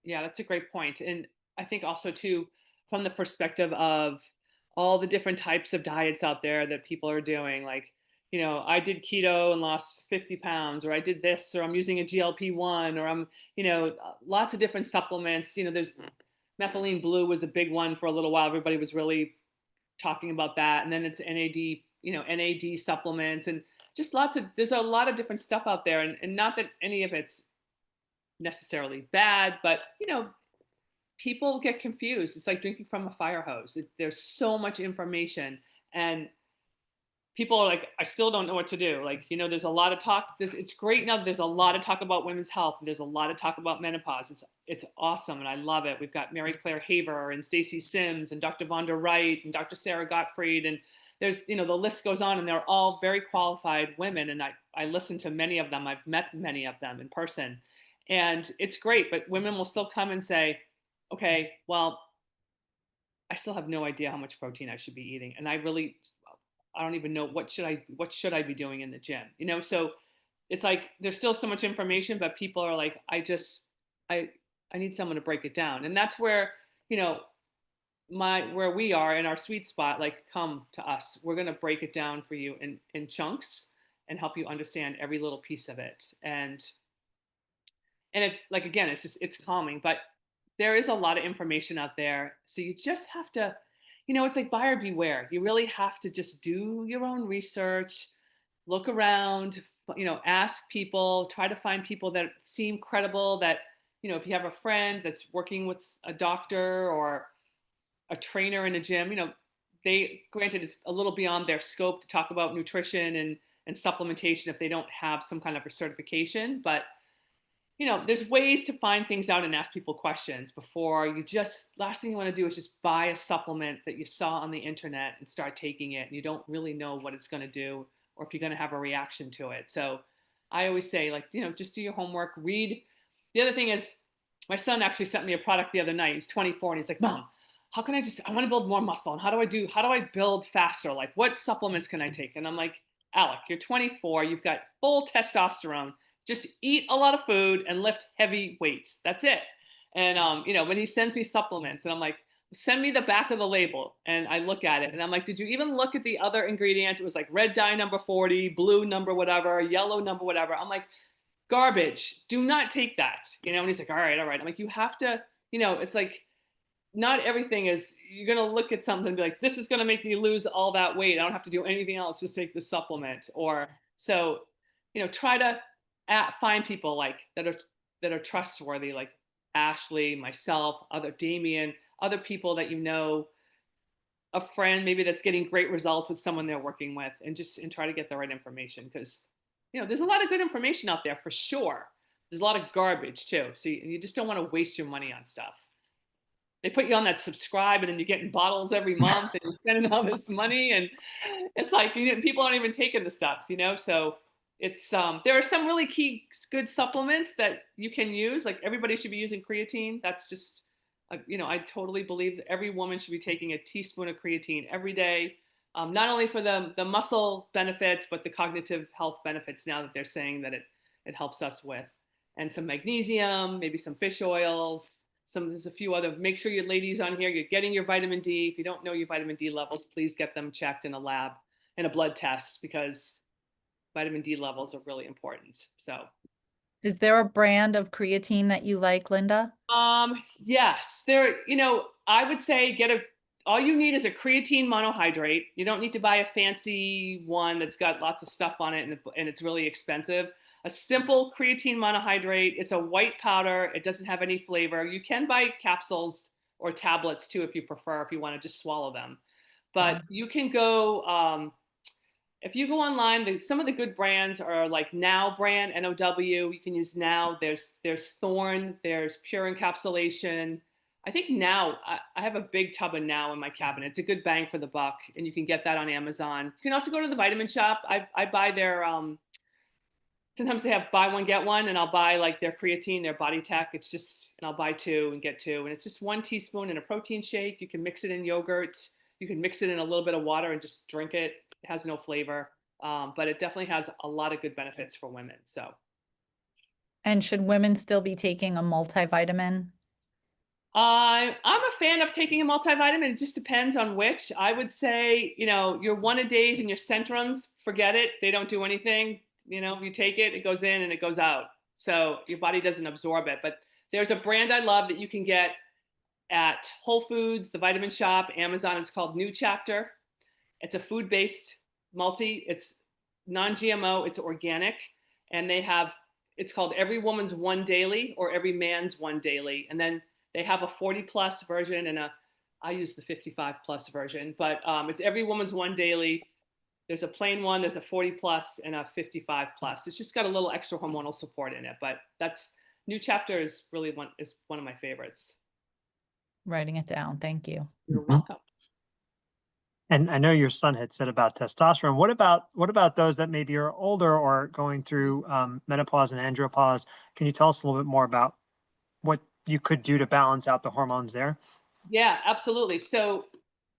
Yeah, that's a great point. And I think also too, from the perspective of all the different types of diets out there that people are doing, like, I did keto and lost 50 pounds, or I did this, or I'm using a GLP-1, or I'm, lots of different supplements. There's methylene blue was a big one for a little while. Everybody was really talking about that. And then it's NAD, NAD supplements, and just there's a lot of different stuff out there. And not that any of it's necessarily bad, but people get confused. It's like drinking from a fire hose. There's so much information, and people are like, I still don't know what to do. Like, there's a lot of talk. It's great now. There's a lot of talk about women's health. There's a lot of talk about menopause. It's awesome, and I love it. We've got Mary Claire Haver and Stacey Sims and Dr. Vonda Wright and Dr. Sarah Gottfried, and there's the list goes on, and they're all very qualified women. And I listen to many of them. I've met many of them in person, and it's great. But women will still come and say, okay, well, I still have no idea how much protein I should be eating, and I don't even know what should I be doing in the gym. So it's like there's still so much information, but people are like, I need someone to break it down. And that's where, where we are in our sweet spot. Like, come to us. We're going to break it down for you in chunks and help you understand every little piece of it. And it, like, again, it's calming, but there is a lot of information out there. So you just have to, it's like buyer beware. You really have to just do your own research, look around, ask people, try to find people that seem credible, that, if you have a friend that's working with a doctor or a trainer in a gym, granted, it's a little beyond their scope to talk about nutrition and supplementation if they don't have some kind of a certification, but there's ways to find things out and ask people questions before last thing you want to do is just buy a supplement that you saw on the internet and start taking it, and you don't really know what it's going to do or if you're going to have a reaction to it. So I always say, like, just do your homework, read. The other thing is, my son actually sent me a product the other night. He's 24, and he's like, Mom, how can I want to build more muscle, and how do I build faster? Like, what supplements can I take? And I'm like, Alec, you're 24, you've got full testosterone. Just eat a lot of food and lift heavy weights. That's it. And, when he sends me supplements, and I'm like, send me the back of the label. And I look at it, and I'm like, did you even look at the other ingredients? It was like red dye number 40, blue number whatever, yellow number whatever. I'm like, garbage. Do not take that. And he's like, all right. I'm like, you have to, it's like, not everything is, you're going to look at something and be like, this is going to make me lose all that weight. I don't have to do anything else. Just take this supplement. Or so, try to find people like that are trustworthy, like Ashley, myself, Damien, other people that a friend maybe that's getting great results with someone they're working with, and try to get the right information, because there's a lot of good information out there for sure. There's a lot of garbage too, so you just don't want to waste your money on stuff. They put you on that subscribe, and then you're getting bottles every month, and you're spending all this money, and it's like people aren't even taking the stuff, so it's there are some really good supplements that you can use. Like, everybody should be using creatine. That's just I totally believe that every woman should be taking a teaspoon of creatine every day, not only for the muscle benefits, but the cognitive health benefits now that they're saying that it helps us with. And some magnesium, maybe some fish oils, there's a few other. Make sure your ladies on here, you're getting your vitamin D. If you don't know your vitamin D levels, please get them checked in a lab, in a blood test, because vitamin D levels are really important. So, is there a brand of creatine that you like, Linda? Yes, I would say all you need is a creatine monohydrate. You don't need to buy a fancy one that's got lots of stuff on it and it's really expensive. A simple creatine monohydrate. It's a white powder. It doesn't have any flavor. You can buy capsules or tablets too if you prefer, if you want to just swallow them. But you can go, if you go online, some of the good brands are like Now brand, NOW. You can use Now. There's Thorn. There's Pure Encapsulation. I think Now. I have a big tub of Now in my cabinet. It's a good bang for the buck, and you can get that on Amazon. You can also go to the Vitamin Shop. I buy their sometimes they have buy one get one, and I'll buy like their creatine, their Body Tech. It's just, and I'll buy two and get two, and it's just 1 teaspoon in a protein shake. You can mix it in yogurt. You can mix it in a little bit of water and just drink it. It has no flavor, but it definitely has a lot of good benefits for women. So, And should women still be taking a multivitamin? I'm a fan of taking a multivitamin. It just depends on which. I would say, your one-a-days and your Centrums, forget it. They don't do anything. You take it, it goes in and it goes out. So your body doesn't absorb it. But there's a brand I love that you can get at Whole Foods, the Vitamin Shop, Amazon. It's called New Chapter. It's a food-based multi. It's non-GMO. It's organic. And it's called Every Woman's One Daily or Every Man's One Daily. And then they have a 40+ version and I use the 55+ version, but it's Every Woman's One Daily. There's a plain one, there's a 40+ and a 55+. It's just got a little extra hormonal support in it, but New Chapter is really one of my favorites. Writing it down. Thank you. You're welcome. And I know your son had said about testosterone. What about those that maybe are older or going through menopause and andropause? Can you tell us a little bit more about what you could do to balance out the hormones there? Yeah, absolutely. So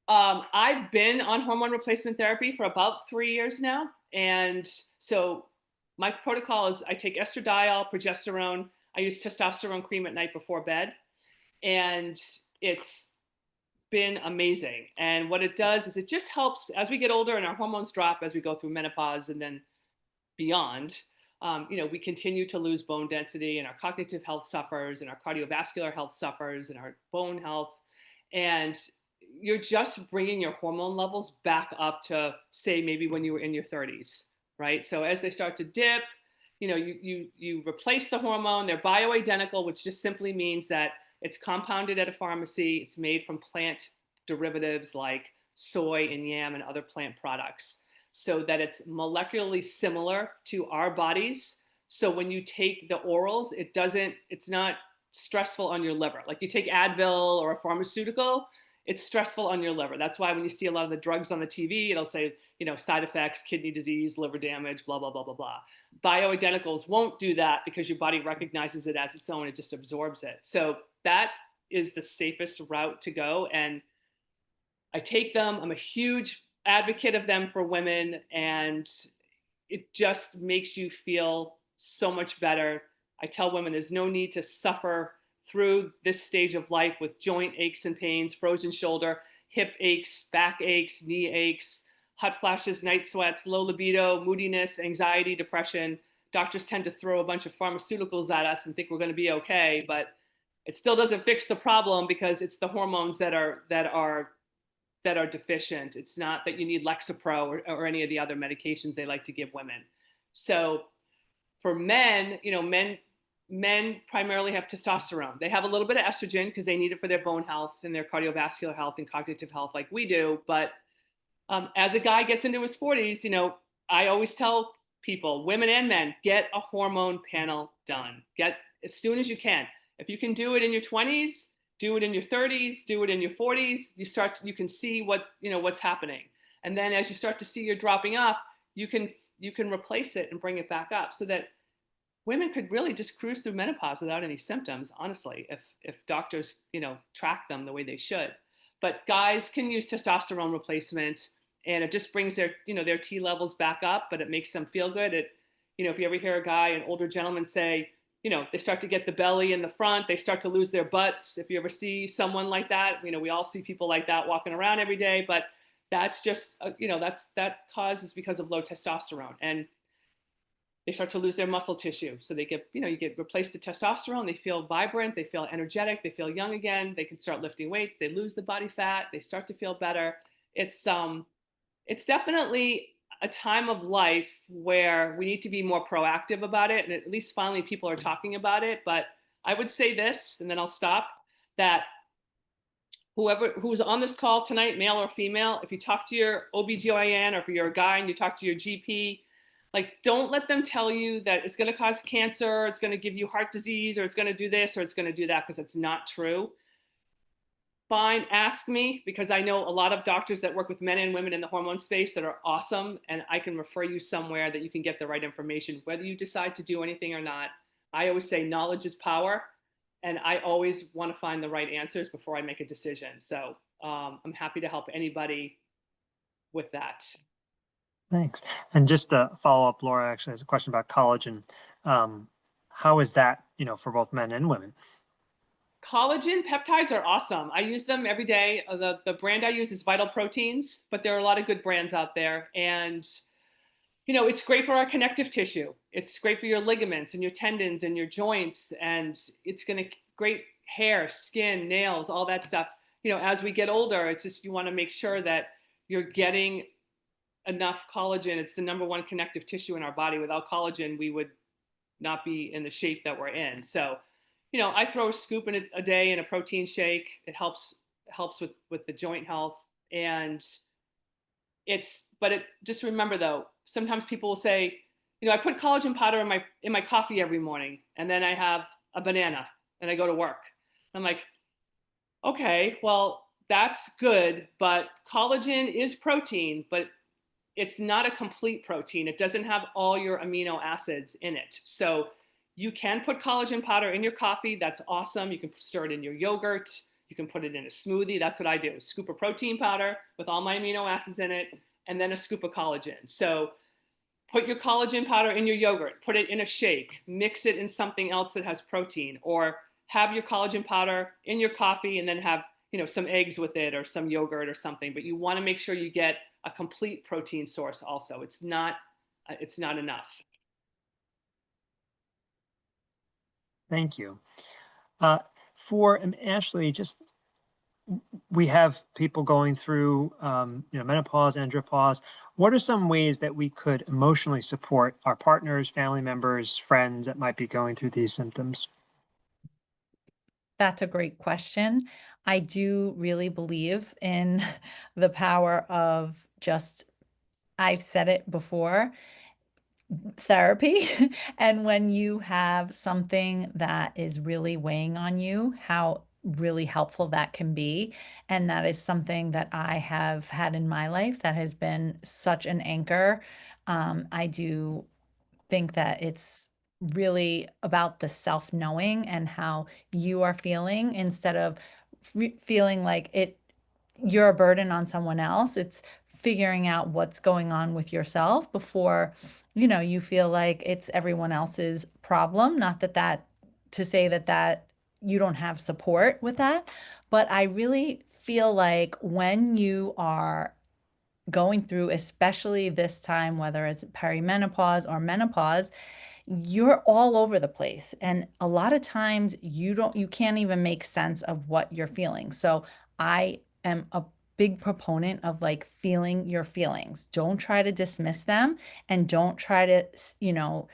I've been on hormone replacement therapy for about 3 years now. And so my protocol is I take estradiol, progesterone. I use testosterone cream at night before bed. And it's been amazing. And what it does is it just helps as we get older and our hormones drop as we go through menopause and then beyond. We continue to lose bone density and our cognitive health suffers and our cardiovascular health suffers and our bone health. And you're just bringing your hormone levels back up to, say, maybe when you were in your 30s, right? So as they start to dip, you replace the hormone. They're bioidentical, which just simply means that it's compounded at a pharmacy. It's made from plant derivatives like soy and yam and other plant products, so that it's molecularly similar to our bodies. So when you take the orals, it's not stressful on your liver. Like you take Advil or a pharmaceutical, it's stressful on your liver. That's why when you see a lot of the drugs on the TV, it'll say, side effects, kidney disease, liver damage, blah, blah, blah, blah, blah. Bioidenticals won't do that because your body recognizes it as its own. It just absorbs it. So that is the safest route to go. And I take them. I'm a huge advocate of them for women. And it just makes you feel so much better. I tell women there's no need to suffer through this stage of life with joint aches and pains, frozen shoulder, hip aches, back aches, knee aches, hot flashes, night sweats, low libido, moodiness, anxiety, depression. Doctors tend to throw a bunch of pharmaceuticals at us and think we're going to be okay, but it still doesn't fix the problem because it's the hormones that are deficient. It's not that you need Lexapro or any of the other medications they like to give women. So for men, men primarily have testosterone. They have a little bit of estrogen because they need it for their bone health and their cardiovascular health and cognitive health like we do. But as a guy gets into his 40s, I always tell people, women and men, get a hormone panel done. Get as soon as you can. If you can do it in your 20s, do it in your 30s, do it in your 40s. You can see what's happening. And then as you start to see you're dropping off, you can replace it and bring it back up so that women could really just cruise through menopause without any symptoms, honestly, if doctors, track them the way they should. But guys can use testosterone replacement and it just brings their T levels back up, but it makes them feel good. If you ever hear an older gentleman say, they start to get the belly in the front, they start to lose their butts. If you ever see someone like that, we all see people like that walking around every day, but that's just, that cause is because of low testosterone. And they start to lose their muscle tissue. So they get, you get replaced the testosterone, they feel vibrant, they feel energetic, they feel young again, they can start lifting weights, they lose the body fat, they start to feel better. It's definitely a time of life where we need to be more proactive about it. And at least finally people are talking about it. But I would say this, and then I'll stop, that whoever who's on this call tonight, male or female, if you talk to your OBGYN or if you're a guy and you talk to your GP, like don't let them tell you that it's going to cause cancer, it's going to give you heart disease, or it's going to do this, or it's going to do that, because it's not true. Fine, ask me, because I know a lot of doctors that work with men and women in the hormone space that are awesome, and I can refer you somewhere that you can get the right information, whether you decide to do anything or not. I always say knowledge is power, and I always want to find the right answers before I make a decision. So I'm happy to help anybody with that. Thanks. And just to follow up, Laura actually has a question about collagen. How is that, for both men and women? Collagen peptides are awesome. I use them every day. The brand I use is Vital Proteins, but there are a lot of good brands out there. And, it's great for our connective tissue. It's great for your ligaments and your tendons and your joints. And it's going to great hair, skin, nails, all that stuff. As we get older, it's just you want to make sure that you're getting enough collagen. It's the number one connective tissue in our body. Without collagen, we would not be in the shape that we're in. So, I throw a scoop in a day in a protein shake. It helps with the joint health. And just remember though, sometimes people will say, I put collagen powder in my coffee every morning, and then I have a banana and I go to work. I'm like, okay, well, that's good, but collagen is protein, but it's not a complete protein. It doesn't have all your amino acids in it. So you can put collagen powder in your coffee. That's awesome. You can stir it in your yogurt. You can put it in a smoothie. That's what I do. A scoop of protein powder with all my amino acids in it, and then a scoop of collagen. So put your collagen powder in your yogurt, put it in a shake, mix it in something else that has protein, or have your collagen powder in your coffee and then have, some eggs with it or some yogurt or something. But you want to make sure you get a complete protein source also. It's not enough. Thank you. For Ashley, we have people going through, menopause, andropause. What are some ways that we could emotionally support our partners, family members, friends that might be going through these symptoms? That's a great question. I do really believe in the power of I've said it before, therapy. And when you have something that is really weighing on you, how really helpful that can be. And that is something that I have had in my life that has been such an anchor. I do think that it's really about the self-knowing and how you are feeling instead of feeling like you're a burden on someone else. It's figuring out what's going on with yourself before, you feel like it's everyone else's problem. Not that to say that you don't have support with that, but I really feel like when you are going through, especially this time, whether it's perimenopause or menopause, you're all over the place. And a lot of times you can't even make sense of what you're feeling. So I am a big proponent of like feeling your feelings. Don't try to dismiss them, and don't try to,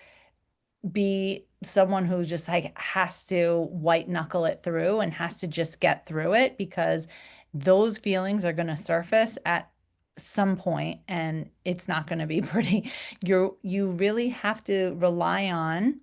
be someone who just like has to white knuckle it through and has to just get through it, because those feelings are going to surface at some point and it's not going to be pretty. You really have to rely on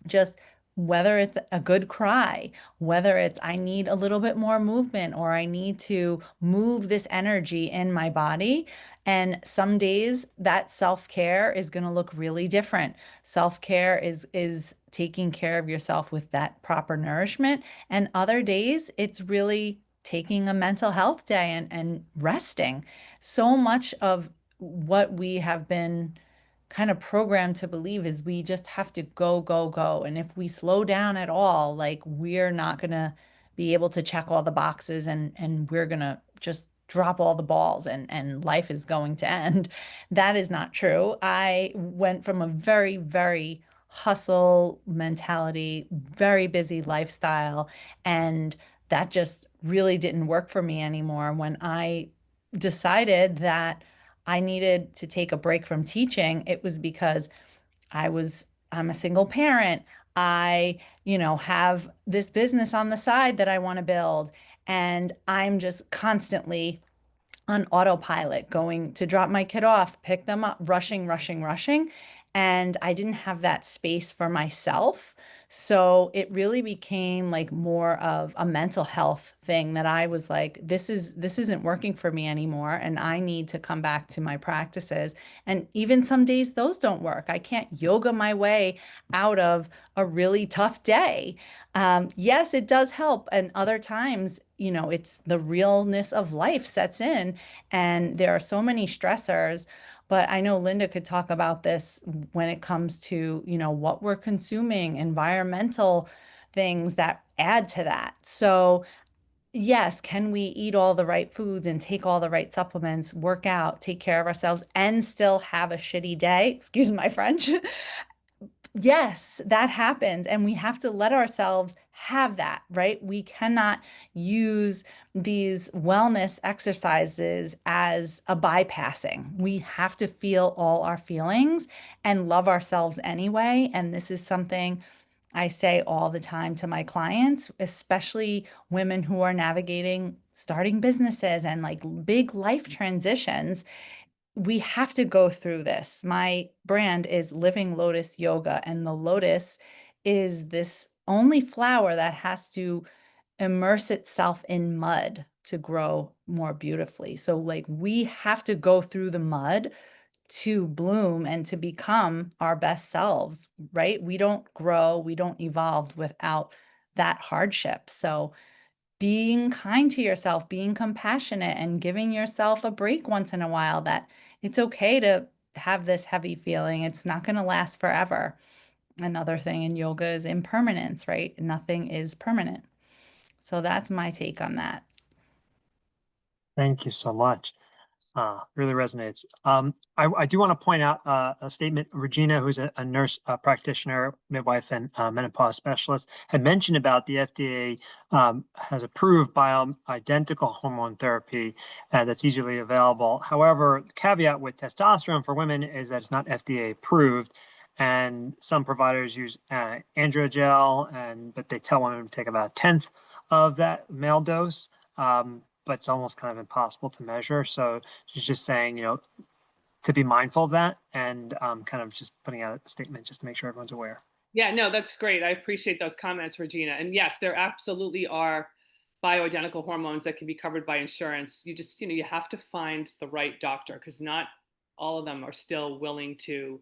just whether it's a good cry, whether it's I need a little bit more movement, or I need to move this energy in my body. And some days that self-care is going to look really different. Self-care is taking care of yourself with that proper nourishment. And other days it's really taking a mental health day and resting. So much of what we have been kind of programmed to believe is we just have to go, go, go. And if we slow down at all, like we're not going to be able to check all the boxes, and we're going to just drop all the balls and life is going to end. That is not true. I went from a very, very hustle mentality, very busy lifestyle, and that just really didn't work for me anymore. When I decided that I needed to take a break from teaching, it was because I'm a single parent. I, have this business on the side that I want to build. And I'm just constantly on autopilot, going to drop my kid off, pick them up, rushing, rushing, rushing. And I didn't have that space for myself. So it really became like more of a mental health thing that I was like, this isn't working for me anymore. And I need to come back to my practices. And even some days those don't work. I can't yoga my way out of a really tough day. Yes, it does help. And other times, it's the realness of life sets in, and there are so many stressors. But I know Linda could talk about this when it comes to, what we're consuming, environmental things that add to that. So, yes, can we eat all the right foods and take all the right supplements, work out, take care of ourselves, and still have a shitty day? Excuse my French. Yes, that happens. And we have to let ourselves have that, right? We cannot use these wellness exercises as a bypassing. We have to feel all our feelings and love ourselves anyway. And this is something I say all the time to my clients, especially women who are navigating starting businesses and like big life transitions. We have to go through this. My brand is Living Lotus Yoga, and the lotus is this only flower that has to immerse itself in mud to grow more beautifully. So, like, we have to go through the mud to bloom and to become our best selves, right? We don't grow, we don't evolve without that hardship. So, being kind to yourself, being compassionate, and giving yourself a break once in a while, that it's okay to have this heavy feeling. It's not going to last forever. Another thing in yoga is impermanence, right? Nothing is permanent. So that's my take on that. Thank you so much. Really resonates. I do want to point out a statement. Regina, who's a nurse practitioner, midwife, and menopause specialist, had mentioned about the FDA has approved bioidentical hormone therapy that's easily available. However, the caveat with testosterone for women is that it's not FDA approved. And some providers use androgel, but they tell women to take about a tenth of that male dose. But it's almost kind of impossible to measure. So she's just saying, to be mindful of that, and kind of just putting out a statement just to make sure everyone's aware. Yeah, no, that's great. I appreciate those comments, Regina. And yes, there absolutely are bioidentical hormones that can be covered by insurance. You just, you have to find the right doctor, because not all of them are still willing to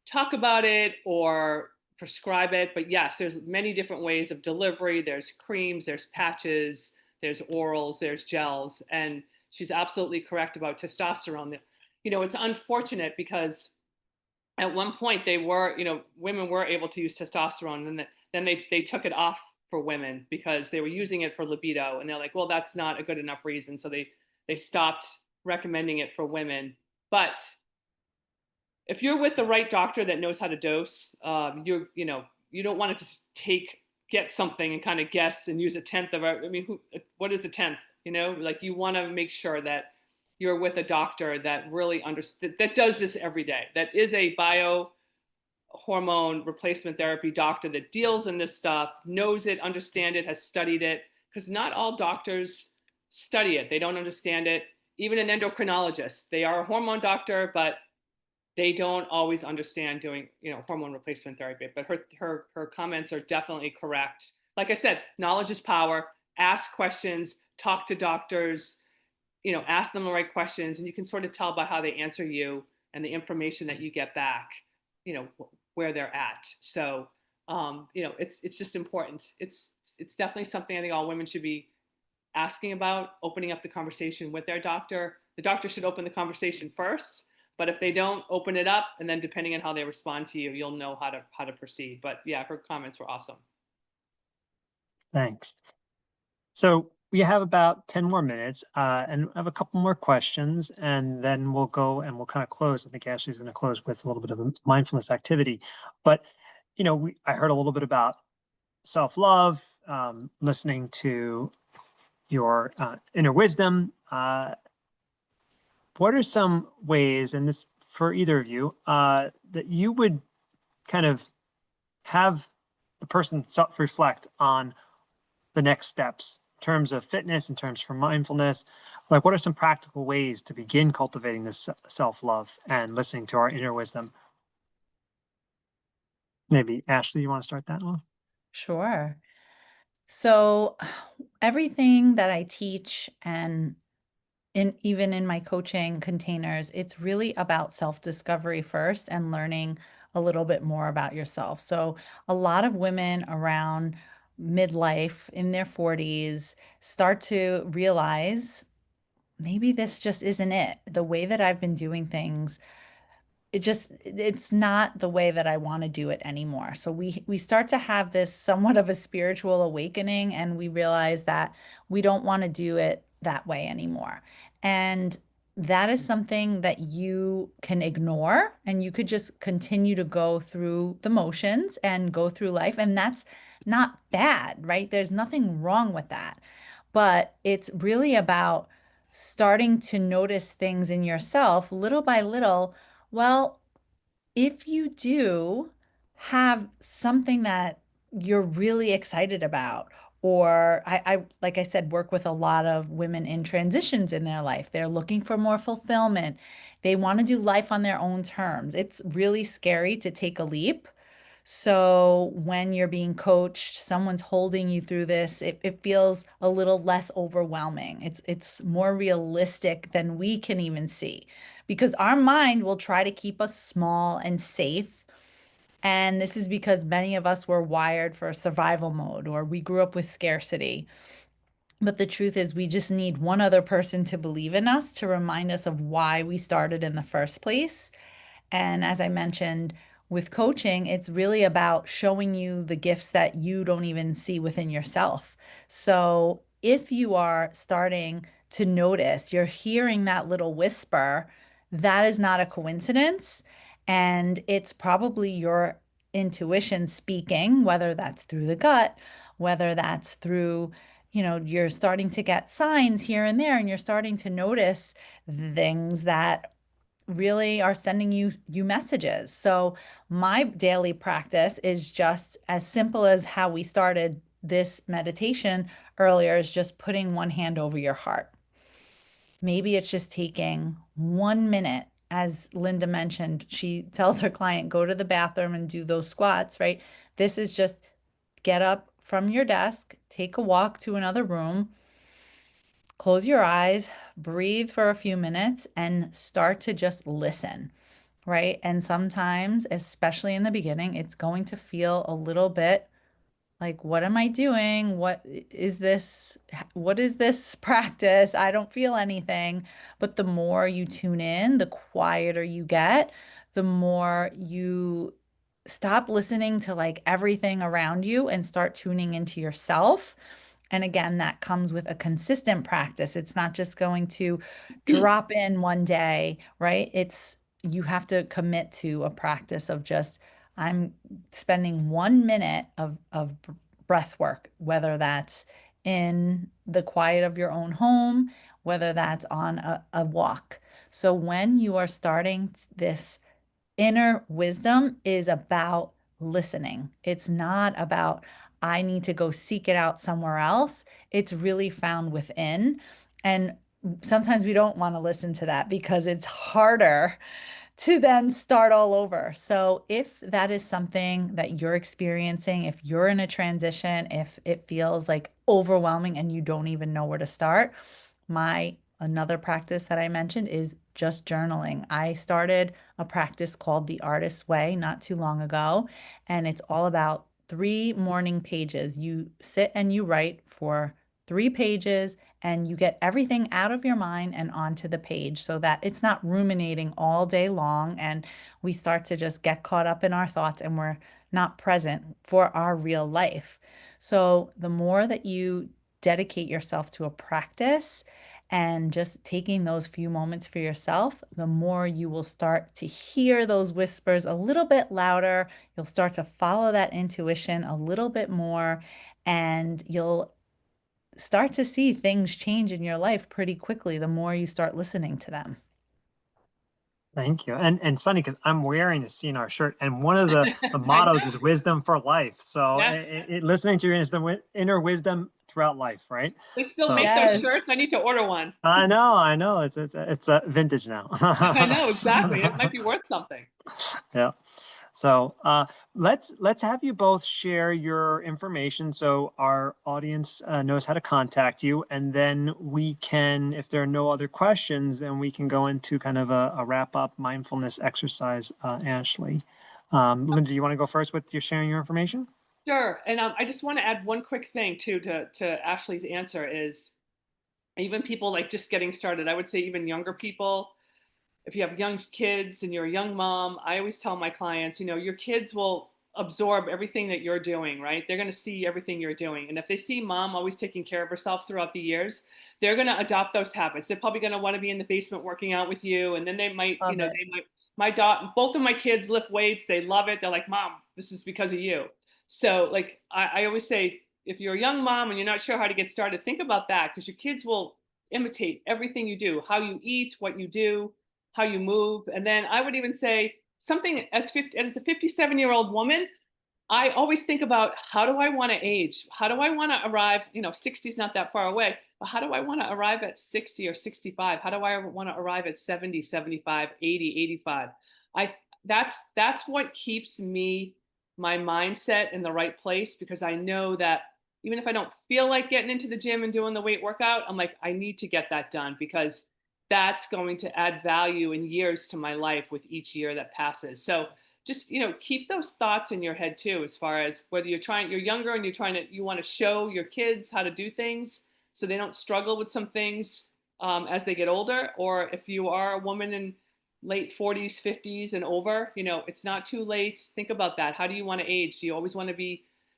talk about it or prescribe it. But yes, there's many different ways of delivery. There's creams, there's patches, there's orals, there's gels. And she's absolutely correct about testosterone. It's unfortunate because at one point they were, women were able to use testosterone, and then they took it off for women because they were using it for libido. And they're like, well, that's not a good enough reason. So they stopped recommending it for women. But if you're with the right doctor that knows how to dose, you don't want to just get something and kind of guess and use a tenth of it. I mean, what is a tenth? Like, you want to make sure that you're with a doctor that really understands, that does this every day, that is a hormone replacement therapy doctor that deals in this stuff, knows it, understands it, has studied it, because not all doctors study it. They don't understand it. Even an endocrinologist, they are a hormone doctor, but they don't always understand doing, hormone replacement therapy. But her comments are definitely correct. Like I said, knowledge is power. Ask questions, talk to doctors, ask them the right questions, and you can sort of tell by how they answer you and the information that you get back, where they're at. So, it's just important. It's definitely something I think all women should be asking about, opening up the conversation with their doctor. The doctor should open the conversation first. But if they don't, open it up, and then depending on how they respond to you, you'll know how to proceed. But yeah, her comments were awesome. Thanks. So we have about 10 more minutes, and I have a couple more questions, and then we'll go and we'll kind of close. I think Ashley's going to close with a little bit of a mindfulness activity. But, I heard a little bit about self-love, listening to your inner wisdom. What are some ways, and this for either of you, that you would kind of have the person self-reflect on the next steps terms of fitness, in terms for mindfulness, like what are some practical ways to begin cultivating this self-love and listening to our inner wisdom? Maybe Ashley, you want to start that one? Sure. So everything that I teach and even in my coaching containers, it's really about self-discovery first and learning a little bit more about yourself. So a lot of women around midlife in their 40s start to realize maybe this just isn't it. The way that I've been doing things, it's not the way that I want to do it anymore. So we start to have this somewhat of a spiritual awakening, and we realize that we don't want to do it that way anymore. And that is something that you can ignore, and you could just continue to go through the motions and go through life, and that's not bad, right? There's nothing wrong with that. But it's really about starting to notice things in yourself little by little. Well, if you do have something that you're really excited about, or like I said, work with a lot of women in transitions in their life. They're looking for more fulfillment. They want to do life on their own terms. It's really scary to take a leap. So when you're being coached, someone's holding you through this, it feels a little less overwhelming. It's more realistic than we can even see because our mind will try to keep us small and safe. And this is because many of us were wired for survival mode or we grew up with scarcity. But the truth is, we just need one other person to believe in us to remind us of why we started in the first place. And as I mentioned, with coaching, it's really about showing you the gifts that you don't even see within yourself. So if you are starting to notice, you're hearing that little whisper, that is not a coincidence. And it's probably your intuition speaking, whether that's through the gut, whether that's through, you're starting to get signs here and there, and you're starting to notice things that really are sending you messages. So my daily practice is just as simple as how we started this meditation earlier, is just putting one hand over your heart. Maybe it's just taking 1 minute. As Linda mentioned, she tells her client, go to the bathroom and do those squats, right? This is just get up from your desk, take a walk to another room, close your eyes, breathe for a few minutes, and start to just listen, right? And sometimes, especially in the beginning, it's going to feel a little bit like, what am I doing? What is this? What is this practice? I don't feel anything. But the more you tune in, the quieter you get, the more you stop listening to like everything around you and start tuning into yourself. And again, that comes with a consistent practice. It's not just going to drop in one day, right? You have to commit to a practice of just, I'm spending 1 minute of breath work, whether that's in the quiet of your own home, whether that's on a walk. So when you are starting this, inner wisdom is about listening. It's not about, I need to go seek it out somewhere else. It's really found within. And sometimes we don't want to listen to that because it's harder to then start all over. So if that is something that you're experiencing, if you're in a transition, if it feels like overwhelming and you don't even know where to start, another practice that I mentioned is just journaling. I started a practice called The Artist's Way not too long ago, and it's all about 3 morning pages. You sit and you write for 3 pages and you get everything out of your mind and onto the page so that it's not ruminating all day long and we start to just get caught up in our thoughts and we're not present for our real life. So the more that you dedicate yourself to a practice and just taking those few moments for yourself, the more you will start to hear those whispers a little bit louder. You'll start to follow that intuition a little bit more, and you'll start to see things change in your life pretty quickly the more you start listening to them. Thank you. And it's funny because I'm wearing the CNR shirt, and one of the I mottos know. is wisdom for life. So Yes. listening to your inner wisdom throughout life, right? They still So- make Yes. those shirts. I need to order one. I know. It's vintage now. I know exactly. It might be worth something. Yeah. So let's have you both share your information so our audience knows how to contact you, and then we can, if there are no other questions, then we can go into kind of a wrap up mindfulness exercise. Ashley, Linda, you want to go first with your sharing your information? Sure. And I just want to add one quick thing too to Ashley's answer is even people like just getting started. I would say even younger people, if you have young kids and you're a young mom, I always tell my clients, your kids will absorb everything that you're doing, right? They're going to see everything you're doing. And if they see mom always taking care of herself throughout the years, they're going to adopt those habits. They're probably going to want to be in the basement working out with you. And then they might, Love it. they might, my daughter, both of my kids lift weights. They love it. They're like, Mom, this is because of you. So like, I always say, if you're a young mom and you're not sure how to get started, think about that because your kids will imitate everything you do, how you eat, what you do, how you move. And then I would even say something as a 57-year-old woman, I always think about how do I want to age? How do I want to arrive? 60 is not that far away, but how do I want to arrive at 60 or 65? How do I want to arrive at 70, 75, 80, 85? That's what keeps my mindset in the right place because I know that even if I don't feel like getting into the gym and doing the weight workout, I'm like, I need to get that done because that's going to add value in years to my life with each year that passes. So just, keep those thoughts in your head too, as far as whether you're younger and you want to show your kids how to do things so they don't struggle with some things as they get older. Or if you are a woman in late 40s, 50s and over, it's not too late. Think about that. How do you want to age? Do you always want to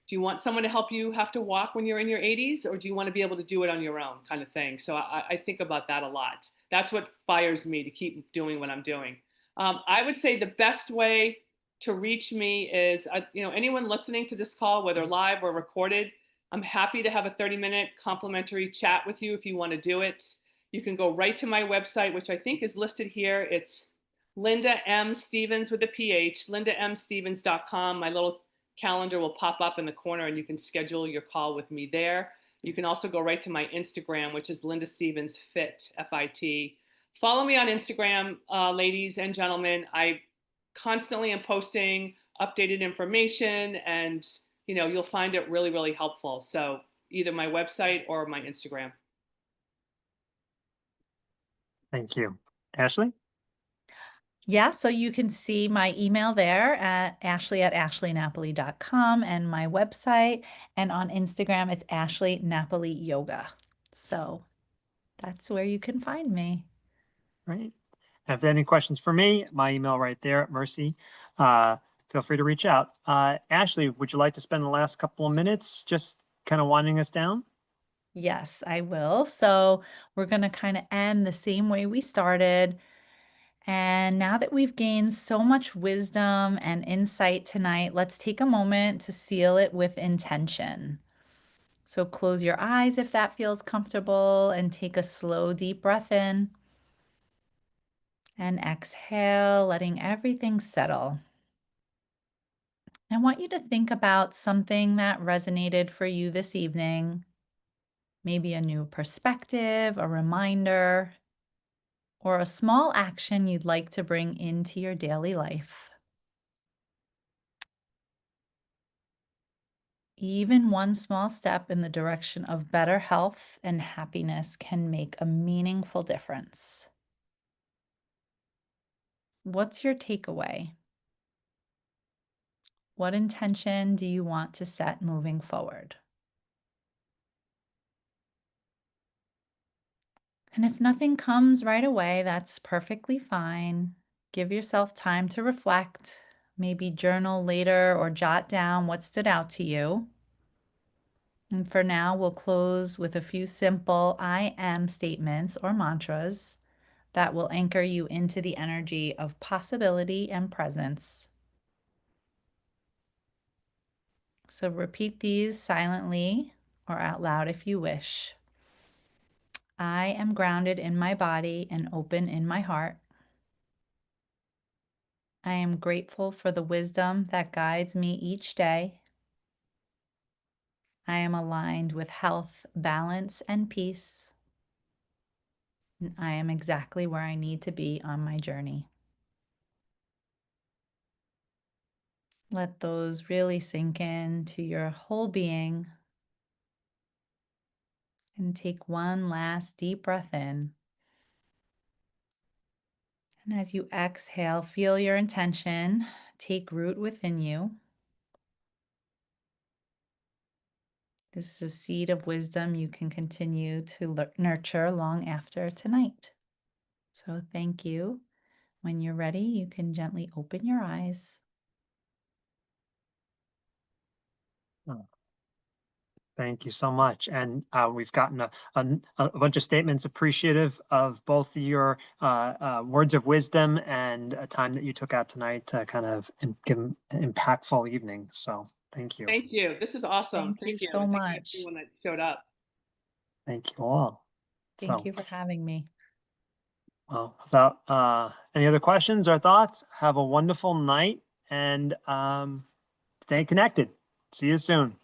do you want someone to help you have to walk when you're in your 80s, or do you want to be able to do it on your own kind of thing? So I think about that a lot. That's what fires me to keep doing what I'm doing. I would say the best way to reach me is, anyone listening to this call, whether live or recorded, I'm happy to have a 30-minute complimentary chat with you if you want to do it. You can go right to my website, which I think is listed here. It's Linda M. Stevens with a PH, lindamstevens.com. My little calendar will pop up in the corner and you can schedule your call with me there. You can also go right to my Instagram, which is Linda Stevens Fit, F-I-T. Follow me on Instagram, ladies and gentlemen. I constantly am posting updated information and, you'll find it really, really helpful. So either my website or my Instagram. Thank you. Ashley? Yeah, so you can see my email there at ashley@ashleynapoli.com and my website. And on Instagram, it's Ashley Napoli Yoga. So that's where you can find me. Right. And if there are any questions for me, my email right there at Mercy. Feel free to reach out. Ashley, would you like to spend the last couple of minutes just kind of winding us down? Yes, I will. So we're going to kind of end the same way we started. And now that we've gained so much wisdom and insight tonight, let's take a moment to seal it with intention. So close your eyes if that feels comfortable and take a slow, deep breath in. And exhale, letting everything settle. I want you to think about something that resonated for you this evening. Maybe a new perspective, a reminder, or a small action you'd like to bring into your daily life. Even one small step in the direction of better health and happiness can make a meaningful difference. What's your takeaway? What intention do you want to set moving forward? And if nothing comes right away, that's perfectly fine. Give yourself time to reflect, maybe journal later or jot down what stood out to you. And for now, we'll close with a few simple I am statements or mantras that will anchor you into the energy of possibility and presence. So repeat these silently or out loud if you wish. I am grounded in my body and open in my heart. I am grateful for the wisdom that guides me each day. I am aligned with health, balance, and peace. And I am exactly where I need to be on my journey. Let those really sink into your whole being. And take one last deep breath in. And as you exhale, feel your intention take root within you. This is a seed of wisdom you can continue to nurture long after tonight. So thank you. When you're ready, you can gently open your eyes. Thank you so much. And we've gotten a bunch of statements appreciative of both your words of wisdom and a time that you took out tonight to kind of give an impactful evening. So thank you. Thank you. This is awesome. Thank you Thank you. so Thank you much. everyone that showed up. Thank you all. Thank So, you for having me. well, without any other questions or thoughts, have a wonderful night and stay connected. See you soon.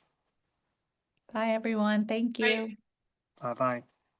Bye, everyone. Thank Bye. you. Bye-bye.